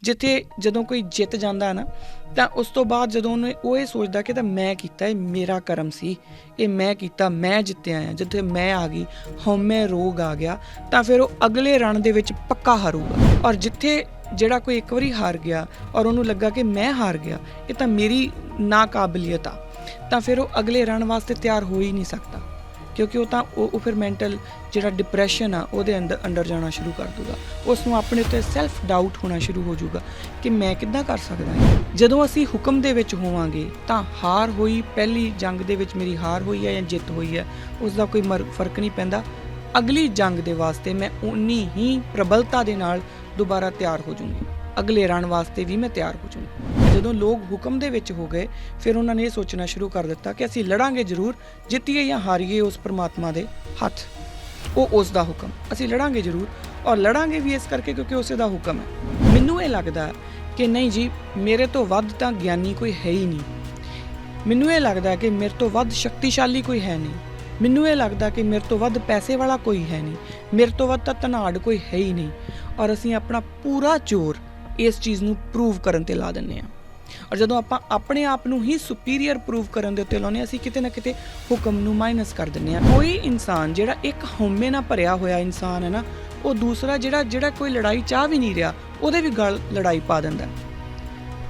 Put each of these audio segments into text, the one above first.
जिथे जदों कोई जित जाता ना तो उस तो बाद जदों वो ये सोचता कि मैं किया, ये मेरा करम सी, ये मैं किया, मैं जित्या आ, जिथे मैं आ गई, हौमे रोग आ गया, तो फिर वो अगले रण दे विच पक्का हारूगा। और जिथे जिहड़ा कोई एक बारी हार गया और उन्होंने लगा कि मैं हार गया, ये तो मेरी नाकाबिलियत आ, तो फिर वो अगले रण वास्ते तैयार हो ही नहीं सकता, क्योंकि वो फिर मैंटल जिहड़ा डिप्रैशन आ वो अंदर जाना शुरू कर दूगा। उसनों अपने उत्ते सैल्फ डाउट होना शुरू हो जाऊगा कि मैं किद्दां कर सकदा है। जदों असीं हुक्म दे विच होवांगे तां हार होई, पहली जंग दे विच मेरी हार होई है या जित होई है, उसका कोई फर्क नहीं पैंदा। अगली जंग दे वास्ते मैं उन्नी ही प्रबलता दे नाल दोबारा तैयार हो जाऊंगी, अगले रण वास्ते भी मैं तैयार हो जाऊंगी। जदों लोग हुक्म दे विच हो गए फिर उन्होंने ये सोचना शुरू कर दिता कि असीं लड़ांगे जरूर, जित्तीए या हारीए उस परमात्मा दे हत्थ, वो उसका हुक्म, असीं लड़ांगे जरूर और लड़ांगे भी इस करके क्योंकि उस दा हुक्म है। मैनूं ये लगदा कि नहीं जी मेरे तो वध तां ज्ञानी कोई है ही नहीं, मैनूं ये लगदा कि मेरे तो वध शक्तिशाली कोई है नहीं, मैनूं ये लगदा कि मेरे तो वध पैसे वाला कोई है नहीं, मेरे तो वध तां धनाड़ कोई है ही नहीं, और असीं अपना पूरा जोर इस चीज़ नूं प्रूव करन ते ला दिंदे आ। और जदों आपां अपने आप नूं ही सुपीरीयर प्रूव करन दे उत्ते लाउने असीं किते ना किते हुक्म नूं माइनस कर दिंदे आ। कोई इंसान जिहड़ा एक हौमे नाल भरिया होया इंसान है ना, वो दूसरा जिहड़ा कोई लड़ाई चाह भी नहीं रहा ਉਹਦੇ भी गल लड़ाई पा दिंदा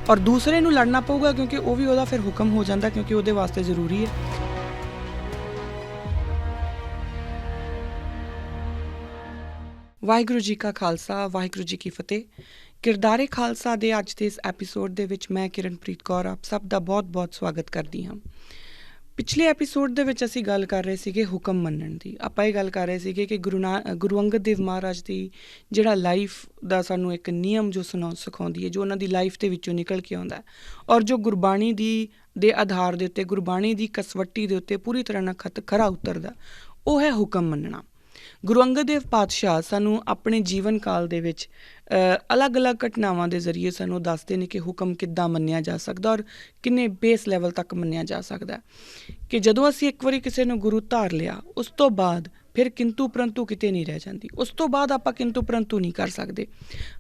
और दूसरे नूं लड़ना पਊਗਾ क्योंकि वो भी ਉਹਦਾ फिर हुक्म हो जाता, क्योंकि ਉਹਦੇ वास्ते ਜ਼ਰੂਰੀ है। ਵਾਹਿਗੁਰੂ ਜੀ ਕਾ ਖਾਲਸਾ, ਵਾਹਿਗੁਰੂ ਜੀ ਕੀ ਫਤਿਹ। ਕਿਰਦਾਰੇ ਖਾਲਸਾ ਦੇ ਅੱਜ ਦੇ ਇਸ ਐਪੀਸੋਡ ਦੇ ਵਿੱਚ ਮੈਂ ਕਿਰਨਪ੍ਰੀਤ ਕੌਰ ਆਪ ਸਭ ਦਾ ਬਹੁਤ-ਬਹੁਤ ਸਵਾਗਤ ਕਰਦੀ ਹਾਂ। ਪਿਛਲੇ ਐਪੀਸੋਡ ਦੇ ਵਿੱਚ ਅਸੀਂ ਗੱਲ ਕਰ ਰਹੇ ਸੀਗੇ ਹੁਕਮ ਮੰਨਣ ਦੀ। ਆਪਾਂ ਇਹ ਗੱਲ ਕਰ ਰਹੇ ਸੀਗੇ ਕਿ ਗੁਰੂ ਅੰਗਦ ਦੇਵ ਮਹਾਰਾਜ ਦੀ ਜਿਹੜਾ ਲਾਈਫ ਦਾ ਸਾਨੂੰ ਇੱਕ ਨਿਯਮ ਜੋ ਸਿਖਾਉਂਦੀ ਹੈ, ਜੋ ਉਹਨਾਂ ਦੀ ਲਾਈਫ ਦੇ ਵਿੱਚੋਂ ਨਿਕਲ ਕੇ ਆਉਂਦਾ ਔਰ ਜੋ ਗੁਰਬਾਣੀ ਦੇ ਆਧਾਰ ਦੇ ਉੱਤੇ, ਗੁਰਬਾਣੀ ਦੀ ਕਸਵੱਟੀ ਦੇ ਉੱਤੇ ਪੂਰੀ ਤਰ੍ਹਾਂ ਨਾਲ ਖਰਾ ਉਤਰਦਾ, ਉਹ ਹੈ ਹੁਕਮ ਮੰਨਣਾ। ਗੁਰੂ ਅੰਗਦ ਦੇਵ ਪਾਤਸ਼ਾਹ ਸਾਨੂੰ ਆਪਣੇ ਜੀਵਨ ਕਾਲ ਦੇ ਵਿੱਚ ਅਲੱਗ-ਅਲੱਗ ਘਟਨਾਵਾਂ ਦੇ ਜ਼ਰੀਏ ਸਾਨੂੰ ਦੱਸਦੇ ਨੇ ਕਿ ਹੁਕਮ ਕਿੱਦਾਂ ਮੰਨਿਆ ਜਾ ਸਕਦਾ ਔਰ ਕਿੰਨੇ ਬੇਸ ਲੈਵਲ ਤੱਕ ਮੰਨਿਆ ਜਾ ਸਕਦਾ। ਕਿ ਜਦੋਂ ਅਸੀਂ ਇੱਕ ਵਾਰੀ ਕਿਸੇ ਨੂੰ ਗੁਰੂ ਧਾਰ ਲਿਆ, ਉਸ ਤੋਂ ਬਾਅਦ ਫਿਰ ਕਿੰਤੂ ਪਰੰਤੂ ਕਿਤੇ ਨਹੀਂ ਰਹਿ ਜਾਂਦੀ। ਉਸ ਤੋਂ ਬਾਅਦ ਆਪਾਂ ਕਿੰਤੂ ਪਰੰਤੂ ਨਹੀਂ ਕਰ ਸਕਦੇ।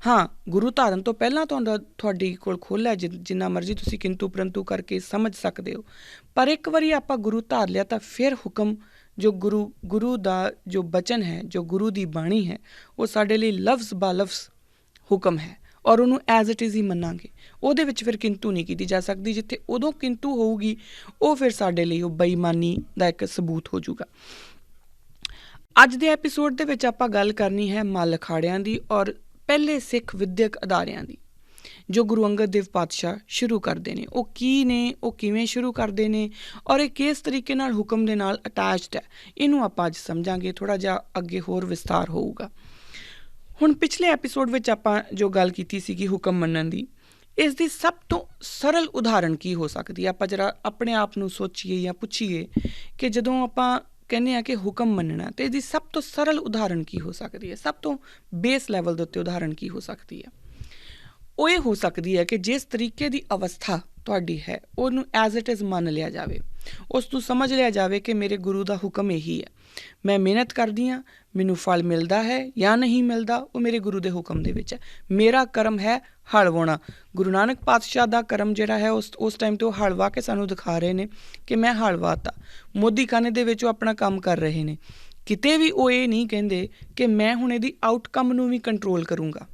ਹਾਂ, ਗੁਰੂ ਧਾਰਨ ਤੋਂ ਪਹਿਲਾਂ ਤੁਹਾਡੇ ਕੋਲ ਖੁੱਲ੍ਹ ਹੈ, ਜਿੰਨਾ ਮਰਜ਼ੀ ਤੁਸੀਂ ਕਿੰਤੂ ਪਰੰਤੂ ਕਰਕੇ ਸਮਝ ਸਕਦੇ ਹੋ, ਪਰ ਇੱਕ ਵਾਰੀ ਆਪਾਂ ਗੁਰੂ ਧਾਰ ਲਿਆ ਤਾਂ ਫਿਰ ਹੁਕਮ ਜੋ ਗੁਰੂ ਦਾ ਜੋ ਬਚਨ ਹੈ, ਜੋ ਗੁਰੂ ਦੀ ਬਾਣੀ ਹੈ, ਉਹ ਸਾਡੇ ਲਈ ਲਫ਼ਜ਼ ਬਾ ਲਫ਼ਜ਼ ਹੁਕਮ ਹੈ ਔਰ ਉਹਨੂੰ ਐਜ਼ ਇਟ ਇਜ਼ ਹੀ ਮੰਨਾਂਗੇ। ਉਹਦੇ ਵਿੱਚ ਫਿਰ ਕਿੰਤੂ ਨਹੀਂ ਕੀਤੀ ਜਾ ਸਕਦੀ। ਜਿੱਥੇ ਉਦੋਂ ਕਿੰਤੂ ਹੋਊਗੀ ਉਹ ਫਿਰ ਸਾਡੇ ਲਈ ਉਹ ਬੇਈਮਾਨੀ ਦਾ ਇੱਕ ਸਬੂਤ ਹੋ ਜਾਊਗਾ। ਅੱਜ ਦੇ ਐਪੀਸੋਡ ਦੇ ਵਿੱਚ ਆਪਾਂ ਗੱਲ ਕਰਨੀ ਹੈ ਮੱਲ ਅਖਾੜਿਆਂ ਦੀ ਔਰ ਪਹਿਲੇ ਸਿੱਖ ਵਿੱਦਿਅਕ ਅਦਾਰਿਆਂ ਦੀ ਜੋ ਗੁਰੂ ਅੰਗਦ ਦੇਵ ਪਾਤਸ਼ਾਹ ਸ਼ੁਰੂ ਕਰਦੇ ਨੇ। ਉਹ ਕੀ ਨੇ, ਉਹ ਕਿਵੇਂ ਸ਼ੁਰੂ ਕਰਦੇ ਨੇ ਔਰ ਇਹ ਕਿਸ ਤਰੀਕੇ ਨਾਲ ਹੁਕਮ ਦੇ ਨਾਲ ਅਟੈਚਡ ਹੈ, ਇਹਨੂੰ ਆਪਾਂ ਅੱਜ ਸਮਝਾਂਗੇ। ਥੋੜ੍ਹਾ ਜਿਹਾ ਅੱਗੇ ਹੋਰ ਵਿਸਤਾਰ ਹੋਊਗਾ। ਹੁਣ ਪਿਛਲੇ ਐਪੀਸੋਡ ਵਿੱਚ ਆਪਾਂ ਜੋ ਗੱਲ ਕੀਤੀ ਸੀਗੀ ਹੁਕਮ ਮੰਨਣ ਦੀ, ਇਸ ਦੀ ਸਭ ਤੋਂ ਸਰਲ ਉਦਾਹਰਣ ਕੀ ਹੋ ਸਕਦੀ ਹੈ। ਆਪਾਂ ਜਰਾ ਆਪਣੇ ਆਪ ਨੂੰ ਸੋਚੀਏ ਜਾਂ ਪੁੱਛੀਏ ਕਿ ਜਦੋਂ ਆਪਾਂ ਕਹਿੰਦੇ ਹਾਂ ਕਿ ਹੁਕਮ ਮੰਨਣਾ, ਅਤੇ ਇਹਦੀ ਸਭ ਤੋਂ ਸਰਲ ਉਦਾਹਰਣ ਕੀ ਹੋ ਸਕਦੀ ਹੈ, ਸਭ ਤੋਂ ਬੇਸ ਲੈਵਲ ਦੇ ਉੱਤੇ ਉਦਾਹਰਣ ਕੀ ਹੋ ਸਕਦੀ ਹੈ। ਉਹ ਇਹ ਹੋ ਸਕਦੀ ਹੈ ਕਿ ਜਿਸ ਤਰੀਕੇ ਦੀ ਅਵਸਥਾ ਤੁਹਾਡੀ ਹੈ ਉਹਨੂੰ ਐਜ਼ ਇਟ ਇਜ਼ ਮੰਨ ਲਿਆ ਜਾਵੇ, ਉਸ ਨੂੰ ਸਮਝ ਲਿਆ ਜਾਵੇ ਕਿ ਮੇਰੇ ਗੁਰੂ ਦਾ ਹੁਕਮ ਇਹੀ ਹੈ, ਮੈਂ ਮਿਹਨਤ ਕਰਦੀ ਹਾਂ, ਮੈਨੂੰ ਫਲ ਮਿਲਦਾ ਹੈ ਜਾਂ ਨਹੀਂ ਮਿਲਦਾ ਉਹ ਮੇਰੇ ਗੁਰੂ ਦੇ ਹੁਕਮ ਦੇ ਵਿੱਚ ਹੈ। ਮੇਰਾ ਕਰਮ ਹੈ ਹਲ ਵਾਹੁਣਾ। ਗੁਰੂ ਨਾਨਕ ਪਾਤਸ਼ਾਹ ਦਾ ਕਰਮ ਜਿਹੜਾ ਹੈ ਉਸ ਟਾਈਮ 'ਤੇ ਉਹ ਹਲ ਵਾਹ ਕੇ ਸਾਨੂੰ ਦਿਖਾ ਰਹੇ ਨੇ ਕਿ ਮੈਂ ਹਲ ਵਾਹਤਾ। ਮੋਦੀਖਾਨੇ ਦੇ ਵਿੱਚ ਉਹ ਆਪਣਾ ਕੰਮ ਕਰ ਰਹੇ ਨੇ, ਕਿਤੇ ਵੀ ਉਹ ਇਹ ਨਹੀਂ ਕਹਿੰਦੇ ਕਿ ਮੈਂ ਹੁਣ ਇਹਦੀ ਆਊਟਕਮ ਨੂੰ ਵੀ ਕੰਟਰੋਲ ਕਰੂੰਗਾ।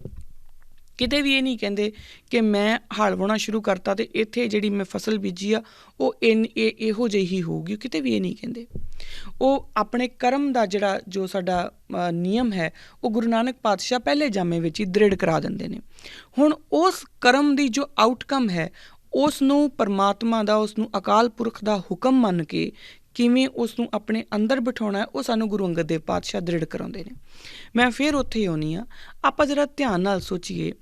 ਕਿਤੇ ਵੀ ਇਹ ਨਹੀਂ ਕਹਿੰਦੇ ਕਿ ਮੈਂ ਹਲ ਵਾਹੁਣਾ ਸ਼ੁਰੂ ਕਰਤਾ ਅਤੇ ਇੱਥੇ ਜਿਹੜੀ ਮੈਂ ਫਸਲ ਬੀਜੀ ਆ ਉਹ ਇਹੋ ਜਿਹੀ ਹੀ ਹੋਊਗੀ, ਕਿਤੇ ਵੀ ਇਹ ਨਹੀਂ ਕਹਿੰਦੇ। ਉਹ ਆਪਣੇ ਕਰਮ ਦਾ ਜੋ ਸਾਡਾ ਨਿਯਮ ਹੈ ਉਹ ਗੁਰੂ ਨਾਨਕ ਪਾਤਸ਼ਾਹ ਪਹਿਲੇ ਜਾਮੇ ਵਿੱਚ ਹੀ ਦ੍ਰਿੜ ਕਰਾ ਦਿੰਦੇ ਨੇ। ਹੁਣ ਉਸ ਕਰਮ ਦੀ ਜੋ ਆਊਟਕਮ ਹੈ ਉਸ ਨੂੰ ਪਰਮਾਤਮਾ ਦਾ, ਉਸ ਨੂੰ ਅਕਾਲ ਪੁਰਖ ਦਾ ਹੁਕਮ ਮੰਨ ਕੇ ਕਿਵੇਂ ਉਸ ਨੂੰ ਆਪਣੇ ਅੰਦਰ ਬਿਠਾਉਣਾ ਹੈ ਉਹ ਸਾਨੂੰ ਗੁਰੂ ਅੰਗਦ ਦੇਵ ਪਾਤਸ਼ਾਹ ਦ੍ਰਿੜ ਕਰਾਉਂਦੇ ਨੇ। ਮੈਂ ਫਿਰ ਉੱਥੇ ਹੀ ਆਉਂਦੀ ਹਾਂ। ਆਪਾਂ ਜ਼ਰਾ ਧਿਆਨ ਨਾਲ ਸੋਚੀਏ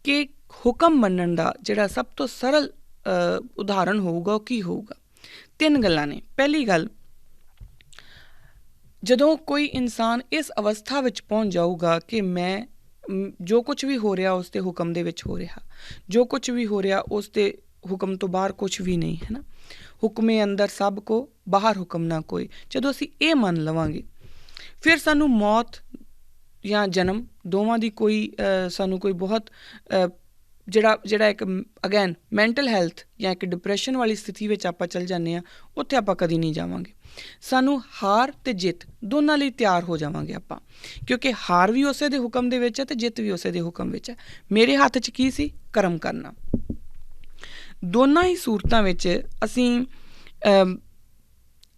ਕਿ ਹੁਕਮ ਮੰਨਣ ਦਾ ਜਿਹੜਾ ਸਭ ਤੋਂ ਸਰਲ ਉਦਾਹਰਣ ਹੋਊਗਾ ਉਹ ਕੀ ਹੋਊਗਾ। ਤਿੰਨ ਗੱਲਾਂ ਨੇ। ਪਹਿਲੀ ਗੱਲ, ਜਦੋਂ ਕੋਈ ਇਨਸਾਨ ਇਸ ਅਵਸਥਾ ਵਿੱਚ ਪਹੁੰਚ ਜਾਊਗਾ ਕਿ ਮੈਂ ਜੋ ਕੁਛ ਵੀ ਹੋ ਰਿਹਾ ਉਸ ਦੇ ਹੁਕਮ ਦੇ ਵਿੱਚ ਹੋ ਰਿਹਾ, ਜੋ ਕੁਛ ਵੀ ਹੋ ਰਿਹਾ ਉਸ ਦੇ ਹੁਕਮ ਤੋਂ ਬਾਹਰ ਕੁਛ ਵੀ ਨਹੀਂ ਹੈ ਨਾ, ਹੁਕਮੇ ਅੰਦਰ ਸਭ ਕੋ ਬਾਹਰ ਹੁਕਮ ਨਾ ਕੋਈ। ਜਦੋਂ ਅਸੀਂ ਇਹ ਮੰਨ ਲਵਾਂਗੇ ਫਿਰ ਸਾਨੂੰ ਮੌਤ ਜਾਂ ਜਨਮ ਦੋਵਾਂ ਦੀ ਸਾਨੂੰ ਕੋਈ ਬਹੁਤ ਜਿਹੜਾ ਇੱਕ ਅਗੇਨ ਮੈਂਟਲ ਹੈਲਥ ਜਾਂ ਇੱਕ ਡਿਪਰੈਸ਼ਨ ਵਾਲੀ ਸਥਿਤੀ ਵਿੱਚ ਆਪਾਂ ਚੱਲ ਜਾਂਦੇ ਹਾਂ, ਉੱਥੇ ਆਪਾਂ ਕਦੀ ਨਹੀਂ ਜਾਵਾਂਗੇ। ਸਾਨੂੰ ਹਾਰ ਅਤੇ ਜਿੱਤ ਦੋਨਾਂ ਲਈ ਤਿਆਰ ਹੋ ਜਾਵਾਂਗੇ ਆਪਾਂ, ਕਿਉਂਕਿ ਹਾਰ ਵੀ ਉਸੇ ਦੇ ਹੁਕਮ ਦੇ ਵਿੱਚ ਹੈ ਅਤੇ ਜਿੱਤ ਵੀ ਉਸੇ ਦੇ ਹੁਕਮ ਵਿੱਚ ਹੈ। ਮੇਰੇ ਹੱਥ 'ਚ ਕੀ ਸੀ? ਕਰਮ ਕਰਨਾ। ਦੋਨਾਂ ਹੀ ਸੂਰਤਾਂ ਵਿੱਚ ਅਸੀਂ